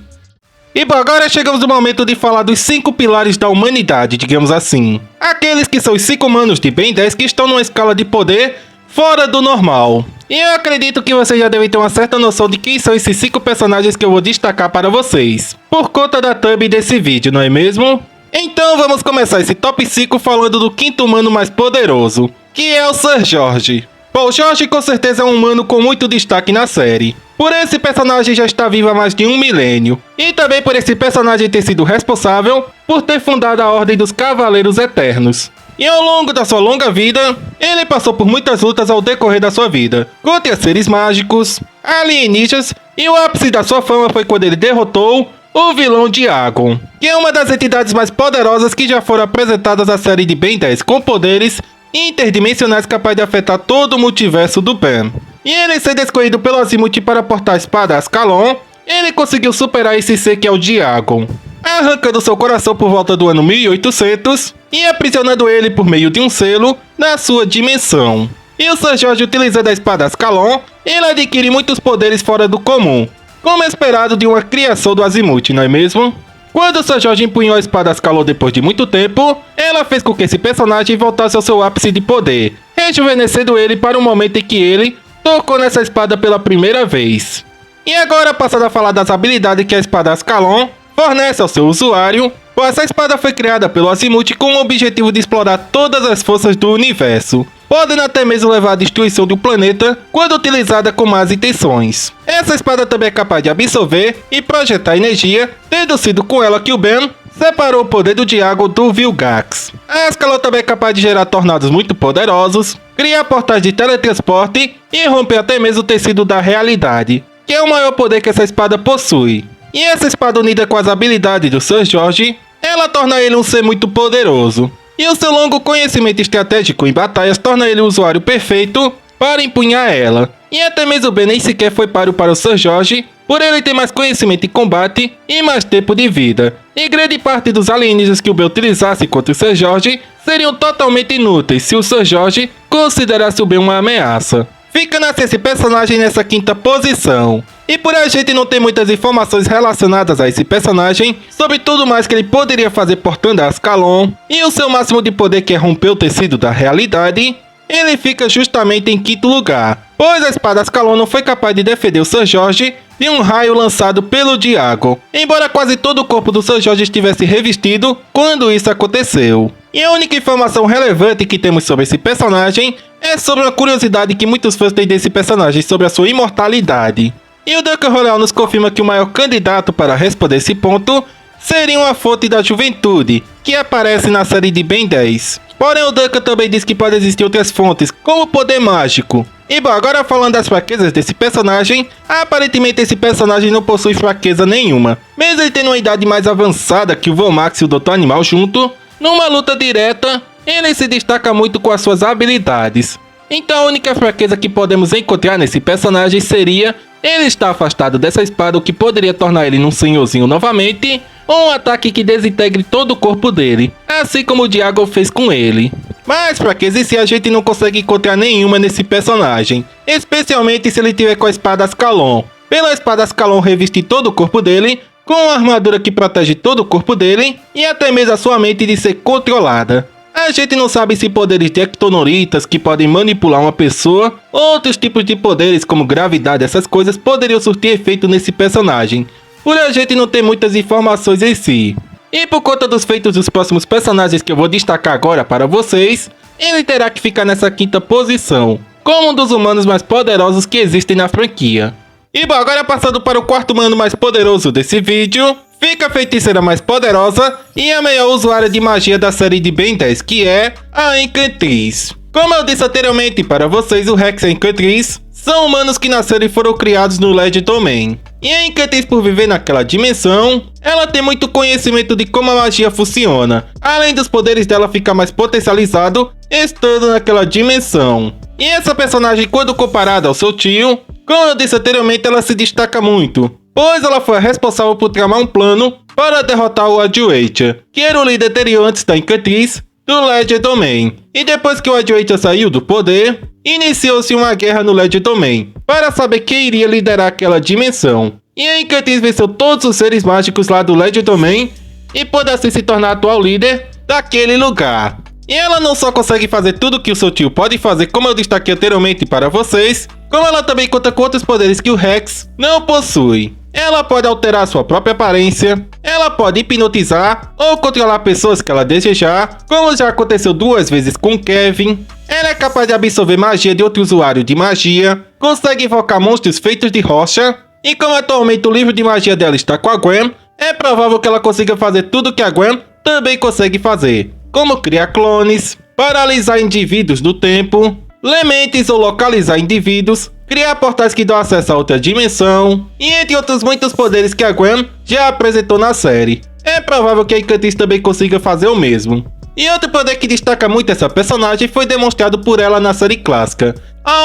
E bom, agora chegamos no momento de falar dos 5 pilares da humanidade, digamos assim. Aqueles que são os 5 humanos de Ben 10 que estão numa escala de poder fora do normal. E eu acredito que vocês já devem ter uma certa noção de quem são esses 5 personagens que eu vou destacar para vocês, por conta da thumb desse vídeo, não é mesmo? Então vamos começar esse top 5 falando do 5º humano mais poderoso, que é o Sir George. Bom, George com certeza é um humano com muito destaque na série. Por esse personagem já está vivo há mais de 1 milênio, e também por esse personagem ter sido responsável por ter fundado a Ordem dos Cavaleiros Eternos. E ao longo da sua longa vida, ele passou por muitas lutas ao decorrer da sua vida, contra seres mágicos, alienígenas, e o ápice da sua fama foi quando ele derrotou o vilão Diagon, que é uma das entidades mais poderosas que já foram apresentadas na série de Ben 10, com poderes interdimensionais capazes de afetar todo o multiverso do Ben. E ele sendo escolhido pelo Azimuth para portar a espada Ascalon, ele conseguiu superar esse ser que é o Diagon, arrancando seu coração por volta do ano 1800 e aprisionando ele por meio de um selo na sua dimensão. E o Sir George, utilizando a espada Ascalon, ele adquire muitos poderes fora do comum, como esperado de uma criação do Azimuth, não é mesmo? Quando o Sir George empunhou a espada Ascalon depois de muito tempo, ela fez com que esse personagem voltasse ao seu ápice de poder, rejuvenescendo ele para o momento em que ele tocou nessa espada pela primeira vez. E agora, passando a falar das habilidades que a espada Ascalon fornece ao seu usuário, pois essa espada foi criada pelo Azimuth com o objetivo de explorar todas as forças do universo, podendo até mesmo levar à destruição do planeta quando utilizada com más intenções. Essa espada também é capaz de absorver e projetar energia, tendo sido com ela que o Ben separou o poder do Diagon do Vilgax. A Ascalon também é capaz de gerar tornados muito poderosos, criar portais de teletransporte e romper até mesmo o tecido da realidade, que é o maior poder que essa espada possui. E essa espada, unida com as habilidades do Sir George, ela torna ele um ser muito poderoso. E o seu longo conhecimento estratégico em batalhas torna ele o usuário perfeito para empunhar ela. E até mesmo Ben nem sequer foi páreo para o Sir George, por ele ter mais conhecimento em combate e mais tempo de vida. e grande parte dos alienígenas que o Ben utilizasse contra o Sr. George seriam totalmente inúteis se o Sr. George considerasse o Ben uma ameaça. Ficando assim esse personagem nessa quinta posição. E por a gente não ter muitas informações relacionadas a esse personagem, sobre tudo mais que ele poderia fazer portando a Ascalon, e o seu máximo de poder que é romper o tecido da realidade, ele fica justamente em quinto lugar, pois a espada Ascalon não foi capaz de defender o Sr. George de um raio lançado pelo Diago, embora quase todo o corpo do Sr. George estivesse revestido quando isso aconteceu. E a única informação relevante que temos sobre esse personagem é sobre uma curiosidade que muitos fãs têm desse personagem sobre a sua imortalidade. E o Duncan Royal nos confirma que o maior candidato para responder esse ponto seria uma fonte da juventude, que aparece na série de Ben 10. Porém, o Duncan também diz que pode existir outras fontes, como o poder mágico. E bom, agora falando das fraquezas desse personagem, aparentemente esse personagem não possui fraqueza nenhuma. Mesmo ele tendo uma idade mais avançada que o Vomax e o Dr. Animal junto, numa luta direta, ele se destaca muito com as suas habilidades. Então a única fraqueza que podemos encontrar nesse personagem seria ele estar afastado dessa espada, o que poderia tornar ele num senhorzinho novamente, ou um ataque que desintegre todo o corpo dele, assim como o Diago fez com ele. Mas fraqueza em si a gente não consegue encontrar nenhuma nesse personagem, especialmente se ele tiver com a espada Ascalon. Pela espada Ascalon revestir todo o corpo dele, com uma armadura que protege todo o corpo dele, e até mesmo a sua mente de ser controlada. A gente não sabe se poderes de ectonoritas que podem manipular uma pessoa, outros tipos de poderes como gravidade, essas coisas poderiam surtir efeito nesse personagem, por a gente não ter muitas informações em si. E por conta dos feitos dos próximos personagens que eu vou destacar agora para vocês, ele terá que ficar nessa quinta posição, como um dos humanos mais poderosos que existem na franquia. E bom, agora passando para o quarto humano mais poderoso desse vídeo, fica a feiticeira mais poderosa e a maior usuária de magia da série de Ben 10, que é a Encantriz. Como eu disse anteriormente para vocês, o Rex e a Encantriz são humanos que nasceram e foram criados no LED Domain. E a Encantriz, por viver naquela dimensão, ela tem muito conhecimento de como a magia funciona, além dos poderes dela ficar mais potencializado estando naquela dimensão. E essa personagem, quando comparada ao seu tio, como eu disse anteriormente, ela se destaca muito, pois ela foi a responsável por tramar um plano para derrotar o Adjuatia, que era o líder anterior antes da Encantriz do Ledger Domain. E depois que o Adjuatia saiu do poder, iniciou-se uma guerra no Ledger Domain, para saber quem iria liderar aquela dimensão. E a Encantriz venceu todos os seres mágicos lá do Ledger Domain, e pôde assim se tornar atual líder daquele lugar. E ela não só consegue fazer tudo que o seu tio pode fazer, como eu destaquei anteriormente para vocês, como ela também conta com outros poderes que o Rex não possui. Ela pode alterar sua própria aparência, ela pode hipnotizar ou controlar pessoas que ela desejar, como já aconteceu 2 vezes com o Kevin. Ela é capaz de absorver magia de outro usuário de magia, consegue invocar monstros feitos de rocha, e como atualmente o livro de magia dela está com a Gwen, é provável que ela consiga fazer tudo que a Gwen também consegue fazer, como criar clones, paralisar indivíduos do tempo, ler mentes ou localizar indivíduos, criar portais que dão acesso a outra dimensão, e entre outros muitos poderes que a Gwen já apresentou na série. É provável que a Encantriz também consiga fazer o mesmo. E outro poder que destaca muito essa personagem foi demonstrado por ela na série clássica,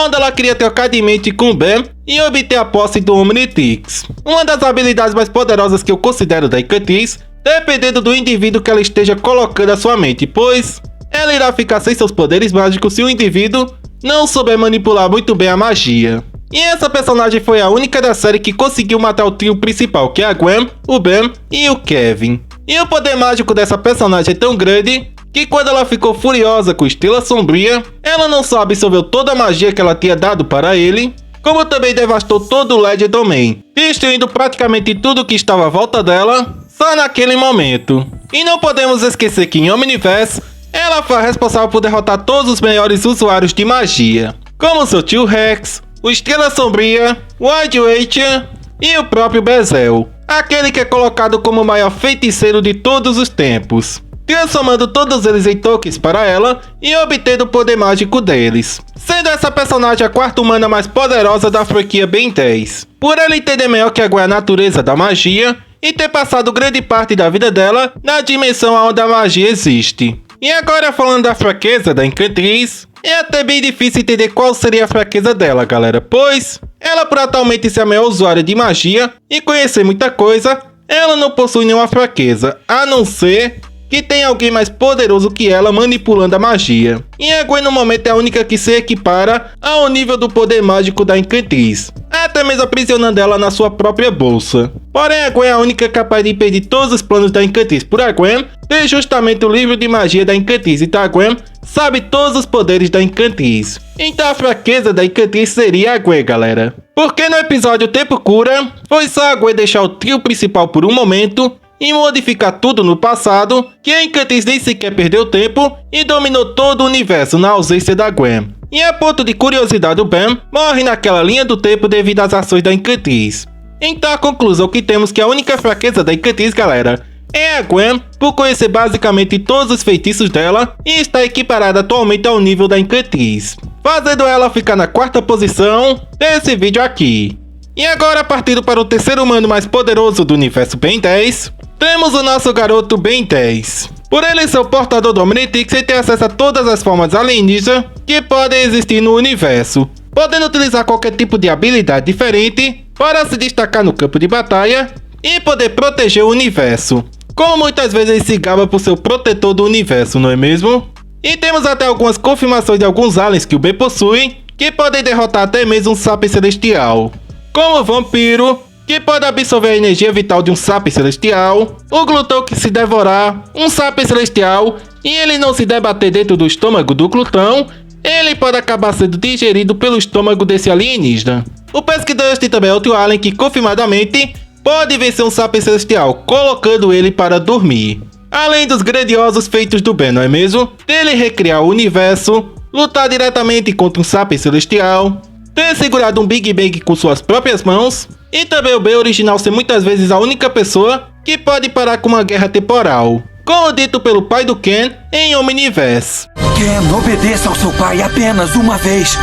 onde ela queria trocar de mente com o Ben e obter a posse do Omnitrix. Uma das habilidades mais poderosas que eu considero da Encantriz, dependendo do indivíduo que ela esteja colocando a sua mente, pois ela irá ficar sem seus poderes mágicos se o indivíduo não souber manipular muito bem a magia. E essa personagem foi a única da série que conseguiu matar o trio principal, que é a Gwen, o Ben e o Kevin. E o poder mágico dessa personagem é tão grande que quando ela ficou furiosa com Estrela Sombria, ela não só absorveu toda a magia que ela tinha dado para ele, como também devastou todo o Ledger Domain, destruindo praticamente tudo que estava à volta dela, só naquele momento. E não podemos esquecer que em Omniverse, ela foi a responsável por derrotar todos os melhores usuários de magia, como seu tio Rex, o Estrela Sombria, o Adjuatia e o próprio Bezel, aquele que é colocado como o maior feiticeiro de todos os tempos, transformando todos eles em tokens para ela e obtendo o poder mágico deles, sendo essa personagem a quarta humana mais poderosa da franquia Ben 10, por ela entender melhor que a natureza da magia e ter passado grande parte da vida dela na dimensão onde a magia existe. E agora falando da fraqueza da Encantriz, é até bem difícil entender qual seria a fraqueza dela, galera, pois ela por atualmente ser a maior usuária de magia e conhecer muita coisa, ela não possui nenhuma fraqueza, a não ser que tem alguém mais poderoso que ela manipulando a magia. E a Gwen no momento é a única que se equipara ao nível do poder mágico da Encantriz, até mesmo aprisionando ela na sua própria bolsa. Porém, a Gwen é a única capaz de impedir todos os planos da Encantriz, por a Gwen ter justamente o livro de magia da Encantriz, então a Gwen sabe todos os poderes da Encantriz. Então a fraqueza da Encantriz seria a Gwen, galera. Porque no episódio Tempo Cura, foi só a Gwen deixar o trio principal por um momento e modificar tudo no passado, que a Encantriz nem sequer perdeu tempo e dominou todo o universo na ausência da Gwen. E a ponto de curiosidade, o Ben morre naquela linha do tempo devido às ações da Encantriz. Então a conclusão que temos que a única fraqueza da Encantriz, galera, é a Gwen, por conhecer basicamente todos os feitiços dela e está equiparada atualmente ao nível da Encantriz, fazendo ela ficar na 4ª posição desse vídeo aqui. E agora, partindo para o terceiro humano mais poderoso do universo Ben 10, temos o nosso garoto Ben 10. Por ele ser o portador do Omnitrix e ter acesso a todas as formas alienígenas que podem existir no universo, podendo utilizar qualquer tipo de habilidade diferente para se destacar no campo de batalha e poder proteger o universo, como muitas vezes ele se gaba por ser o protetor do universo, não é mesmo? E temos até algumas confirmações de alguns aliens que o Ben possui, que podem derrotar até mesmo um Sapo Celestial, como o Vampiro, que pode absorver a energia vital de um Sapo Celestial, o Glutão que se devorar um Sapo Celestial e ele não se debater dentro do estômago do Glutão, ele pode acabar sendo digerido pelo estômago desse alienígena. O Pesquidust também é outro alien que confirmadamente pode vencer um Sapo Celestial, colocando ele para dormir. Além dos grandiosos feitos do Ben, não é mesmo? Dele recriar o universo, lutar diretamente contra um Sapo Celestial, ter segurado um Big Bang com suas próprias mãos, e também o Ben original ser muitas vezes a única pessoa que pode parar com uma guerra temporal, como dito pelo pai do Ken em Omniverse. Ken, obedeça ao seu pai apenas uma vez.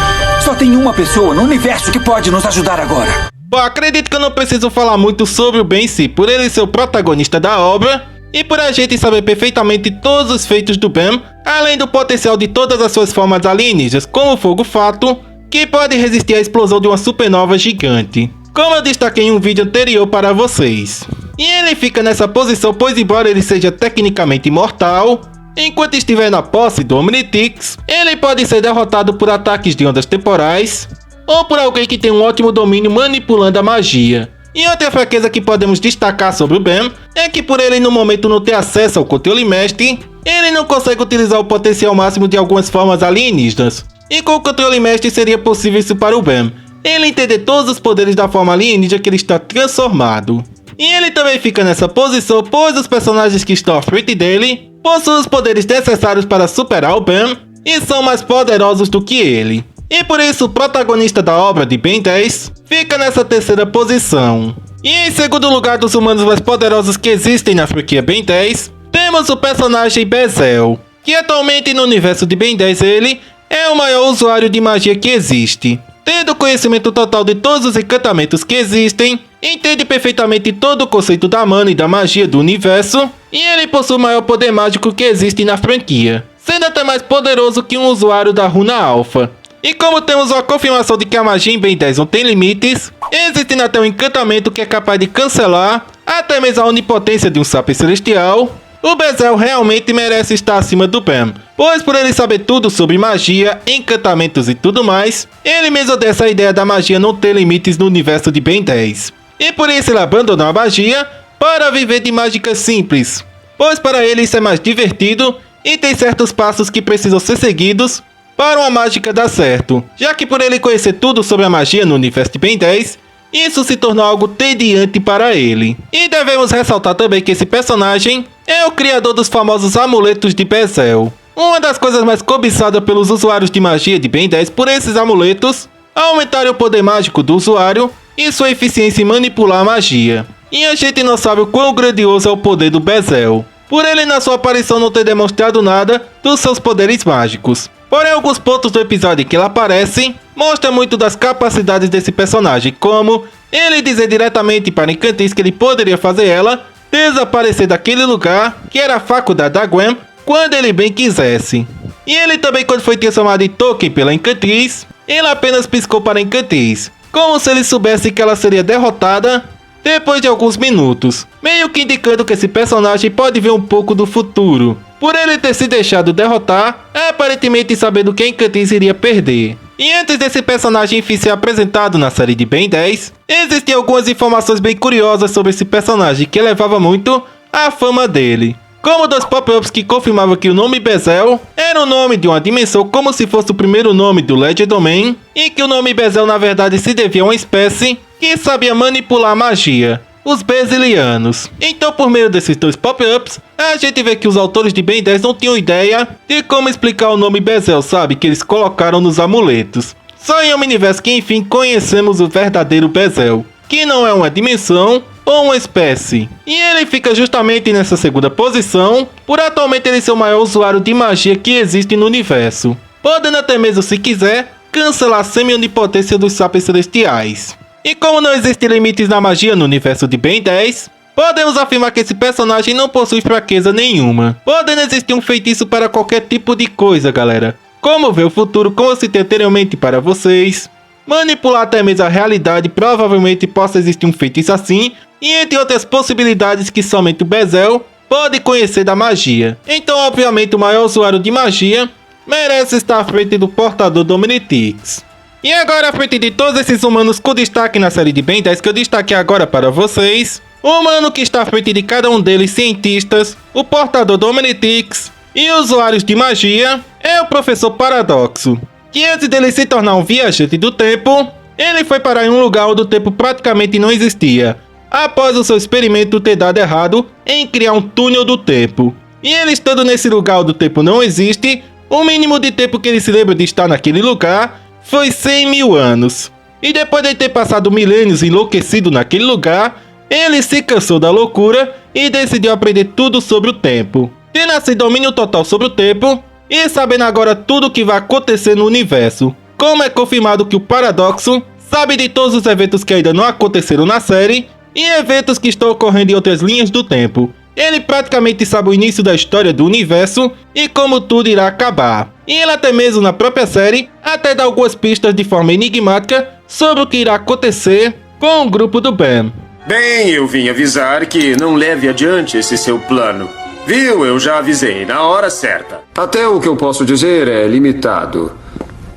Só tem uma pessoa no universo que pode nos ajudar agora. Bom, acredito que eu não preciso falar muito sobre o Ben em si, por ele ser o protagonista da obra, e por a gente saber perfeitamente todos os feitos do Ben, além do potencial de todas as suas formas alienígenas, como o Fogo Fato, que pode resistir à explosão de uma supernova gigante, como eu destaquei em um vídeo anterior para vocês. E ele fica nessa posição pois, embora ele seja tecnicamente imortal, enquanto estiver na posse do Omnitrix, ele pode ser derrotado por ataques de ondas temporais ou por alguém que tem um ótimo domínio manipulando a magia. E outra fraqueza que podemos destacar sobre o Ben é que por ele no momento não ter acesso ao controle mestre, ele não consegue utilizar o potencial máximo de algumas formas alienígenas. E com o controle mestre seria possível isso para o Ben, ele entender todos os poderes da forma alienígena que ele está transformado. E ele também fica nessa posição pois os personagens que estão à frente dele possuem os poderes necessários para superar o Ben e são mais poderosos do que ele. E por isso o protagonista da obra de Ben 10 fica nessa terceira posição. E em segundo lugar dos humanos mais poderosos que existem na franquia Ben 10, temos o personagem Bezel, que atualmente no universo de Ben 10 ele é o maior usuário de magia que existe. Tendo conhecimento total de todos os encantamentos que existem, entende perfeitamente todo o conceito da mana e da magia do universo, e ele possui o maior poder mágico que existe na franquia, sendo até mais poderoso que um usuário da Runa Alpha. E como temos uma confirmação de que a magia em Ben 10 não tem limites, existe até um encantamento que é capaz de cancelar até mesmo a onipotência de um Sapo Celestial, o Bezel realmente merece estar acima do Ben, pois por ele saber tudo sobre magia, encantamentos e tudo mais, ele mesmo dessa ideia da magia não ter limites no universo de Ben 10. E por isso ele abandonou a magia para viver de mágicas simples, pois para ele isso é mais divertido e tem certos passos que precisam ser seguidos para uma mágica dar certo, já que por ele conhecer tudo sobre a magia no universo de Ben 10, isso se tornou algo tediante para ele. E devemos ressaltar também que esse personagem é o criador dos famosos amuletos de Bezel. Uma das coisas mais cobiçadas pelos usuários de magia de Ben 10 por esses amuletos, aumentarem o poder mágico do usuário e sua eficiência em manipular a magia. E a gente não sabe o quão grandioso é o poder do Bezel, por ele na sua aparição não ter demonstrado nada dos seus poderes mágicos. Porém, alguns pontos do episódio em que ele aparece mostram muito das capacidades desse personagem, como ele dizer diretamente para Encantriz que ele poderia fazer ela desaparecer daquele lugar, que era a faculdade da Gwen, quando ele bem quisesse. E ele também, quando foi transformado em Token pela Encantriz, ele apenas piscou para Encantriz, como se ele soubesse que ela seria derrotada depois de alguns minutos, meio que indicando que esse personagem pode ver um pouco do futuro, por ele ter se deixado derrotar, aparentemente sabendo que a Encantice iria perder. E antes desse personagem enfim ser apresentado na série de Ben 10, existem algumas informações bem curiosas sobre esse personagem que elevava muito a fama dele. Como 2 pop-ups que confirmavam que o nome Bezel era o nome de uma dimensão como se fosse o primeiro nome do Led Domain, e que o nome Bezel na verdade se devia a uma espécie que sabia manipular magia, os Bezilianos. Então por meio desses 2 pop-ups, a gente vê que os autores de Ben 10 não tinham ideia de como explicar o nome Bezel, sabe, que eles colocaram nos amuletos. Só em Omniverse que enfim conhecemos o verdadeiro Bezel, que não é uma dimensão ou uma espécie. E ele fica justamente nessa segunda posição, por atualmente ele ser o maior usuário de magia que existe no universo, podendo até mesmo, se quiser, cancelar a semi-onipotência dos Sapiens Celestiais. E como não existem limites na magia no universo de Ben 10, podemos afirmar que esse personagem não possui fraqueza nenhuma, podendo existir um feitiço para qualquer tipo de coisa, galera. Como ver o futuro, como eu citei anteriormente para vocês, manipular até mesmo a realidade, provavelmente possa existir um feitiço assim, e entre outras possibilidades que somente o Bezel pode conhecer da magia. Então, obviamente, o maior usuário de magia merece estar à frente do portador do Omnitrix. E agora, à frente de todos esses humanos com destaque na série de Ben 10 que eu destaquei agora para vocês, o humano que está à frente de cada um deles, cientistas, o portador do Omnitrix e usuários de magia, é o Professor Paradoxo, que antes dele se tornar um viajante do tempo, ele foi parar em um lugar onde o tempo praticamente não existia, após o seu experimento ter dado errado em criar um túnel do tempo. E ele estando nesse lugar onde o tempo não existe, o mínimo de tempo que ele se lembra de estar naquele lugar foi 100 mil anos. E depois de ter passado milênios enlouquecido naquele lugar, ele se cansou da loucura e decidiu aprender tudo sobre o tempo, tendo assim domínio total sobre o tempo e sabendo agora tudo o que vai acontecer no universo. Como é confirmado que o Paradoxo sabe de todos os eventos que ainda não aconteceram na série e eventos que estão ocorrendo em outras linhas do tempo. Ele praticamente sabe o início da história do universo e como tudo irá acabar. E ele até mesmo na própria série até dá algumas pistas de forma enigmática sobre o que irá acontecer com o grupo do Ben. Bem, eu vim avisar que não leve adiante esse seu plano. Viu? Eu já avisei, na hora certa. Até o que eu posso dizer é limitado.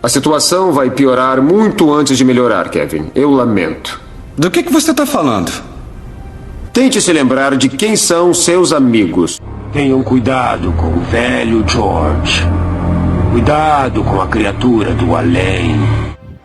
A situação vai piorar muito antes de melhorar, Kevin. Eu lamento. Do que você está falando? Tente se lembrar de quem são seus amigos. Tenham cuidado com o velho George. Cuidado com a criatura do além.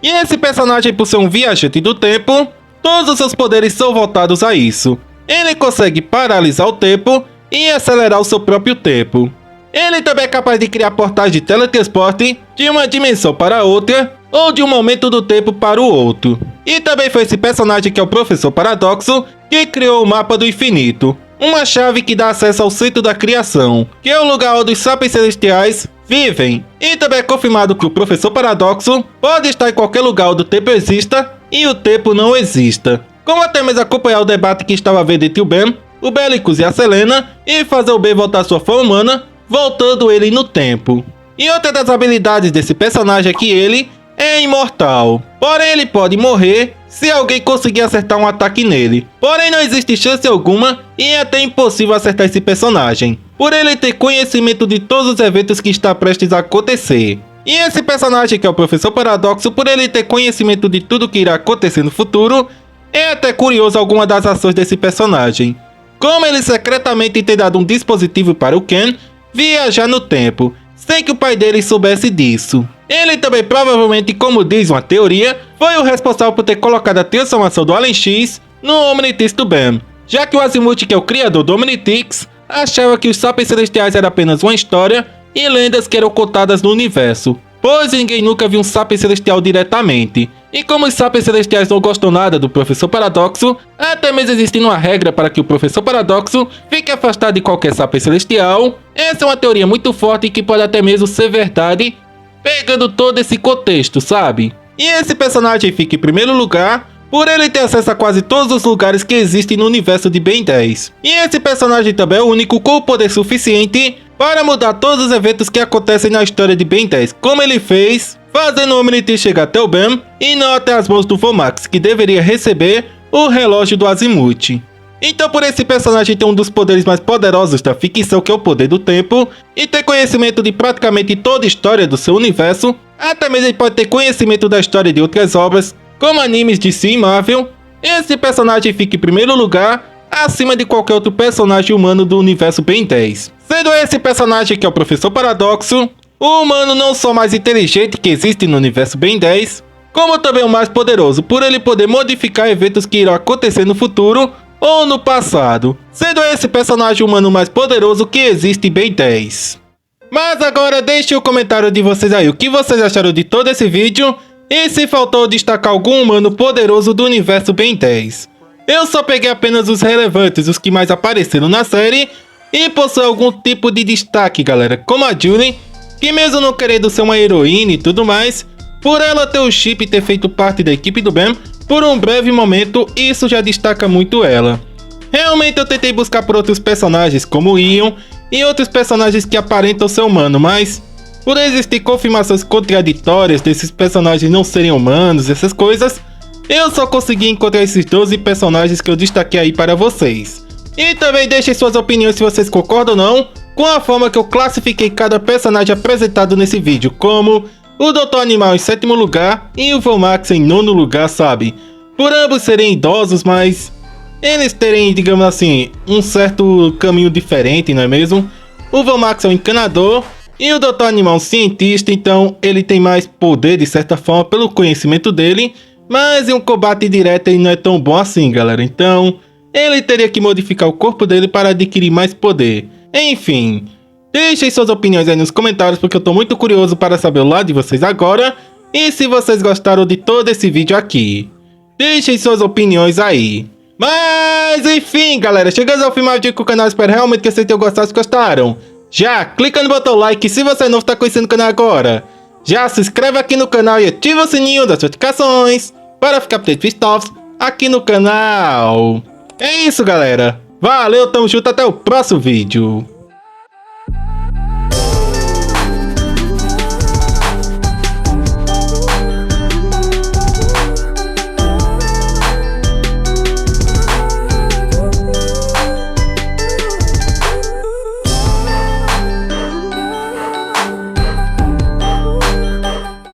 E esse personagem, por ser um viajante do tempo, todos os seus poderes são voltados a isso. Ele consegue paralisar o tempo e acelerar o seu próprio tempo. Ele também é capaz de criar portais de teletransporte de uma dimensão para outra ou de um momento do tempo para o outro. E também foi esse personagem que é o Professor Paradoxo que criou o Mapa do Infinito, uma chave que dá acesso ao centro da criação, que é o lugar onde os Sapiens Celestiais vivem. E também é confirmado que o Professor Paradoxo pode estar em qualquer lugar onde o tempo exista e o tempo não exista. Como até mesmo acompanhar o debate que estava havendo entre o Ben, o Belicus e a Selena e fazer o Ben voltar à sua forma humana, voltando ele no tempo. E outra das habilidades desse personagem é que ele é imortal, porém ele pode morrer se alguém conseguir acertar um ataque nele. Porém não existe chance alguma e é até impossível acertar esse personagem, por ele ter conhecimento de todos os eventos que está prestes a acontecer. E esse personagem que é o Professor Paradoxo, por ele ter conhecimento de tudo que irá acontecer no futuro, é até curioso alguma das ações desse personagem. Como ele secretamente ter dado um dispositivo para o Ken viajar no tempo, sem que o pai dele soubesse disso. Ele também provavelmente, como diz uma teoria, foi o responsável por ter colocado a transformação do Alien X no Omnitrix do Ben, já que o Azimuth, que é o criador do Omnitrix, achava que os Sapiens Celestiais era apenas uma história e lendas que eram contadas no universo, pois ninguém nunca viu um Sapien Celestial diretamente. E como os Sapiens Celestiais não gostam nada do Professor Paradoxo, até mesmo existindo uma regra para que o Professor Paradoxo fique afastado de qualquer Sapien Celestial, essa é uma teoria muito forte que pode até mesmo ser verdade, pegando todo esse contexto, sabe? E esse personagem fica em primeiro lugar por ele ter acesso a quase todos os lugares que existem no universo de Ben 10. E esse personagem também é o único com o poder suficiente para mudar todos os eventos que acontecem na história de Ben 10, como ele fez, fazendo o Omnitrix chegar até o Ben e não até as mãos do Vomax, que deveria receber o relógio do Azimuth. Então por esse personagem ter um dos poderes mais poderosos da ficção, que é o poder do tempo, e ter conhecimento de praticamente toda a história do seu universo, até mesmo ele pode ter conhecimento da história de outras obras, como animes de DC e Marvel, esse personagem fica em primeiro lugar, acima de qualquer outro personagem humano do universo Ben 10. Sendo esse personagem que é o Professor Paradoxo, o humano não só mais inteligente que existe no universo Ben 10, como também o mais poderoso, por ele poder modificar eventos que irão acontecer no futuro ou no passado, sendo esse personagem humano mais poderoso que existe em Ben 10. Mas agora deixe o comentário de vocês aí, o que vocês acharam de todo esse vídeo, e se faltou destacar algum humano poderoso do universo Ben 10. Eu só peguei apenas os relevantes, os que mais apareceram na série, e possui algum tipo de destaque, galera, como a Julie, que mesmo não querendo ser uma heroína e tudo mais, por ela ter o chip e ter feito parte da equipe do Ben, por um breve momento, isso já destaca muito ela. Realmente eu tentei buscar por outros personagens, como o Ion, e outros personagens que aparentam ser humanos, mas por existir confirmações contraditórias desses personagens não serem humanos, essas coisas, eu só consegui encontrar esses 12 personagens que eu destaquei aí para vocês. E também deixem suas opiniões se vocês concordam ou não com a forma que eu classifiquei cada personagem apresentado nesse vídeo, como o Dr. Animal em 7º lugar e o Vomax em 9º lugar, sabe? Por ambos serem idosos, mas eles terem, digamos assim, um certo caminho diferente, não é mesmo? O Vomax é um encanador e o Dr. Animal é um cientista, então ele tem mais poder de certa forma pelo conhecimento dele, mas em um combate direto ele não é tão bom assim, galera. Então ele teria que modificar o corpo dele para adquirir mais poder. Enfim, deixem suas opiniões aí nos comentários, porque eu tô muito curioso para saber o lado de vocês agora. E se vocês gostaram de todo esse vídeo aqui, deixem suas opiniões aí. Mas enfim, galera, chegamos ao final do canal, espero realmente que vocês tenham gostado. Se gostaram, já clica no botão like. Se você é novo, está conhecendo o canal agora, já se inscreve aqui no canal e ativa o sininho das notificações para ficar por dentro de novos aqui no canal. É isso, galera. Valeu, tamo junto, até o próximo vídeo.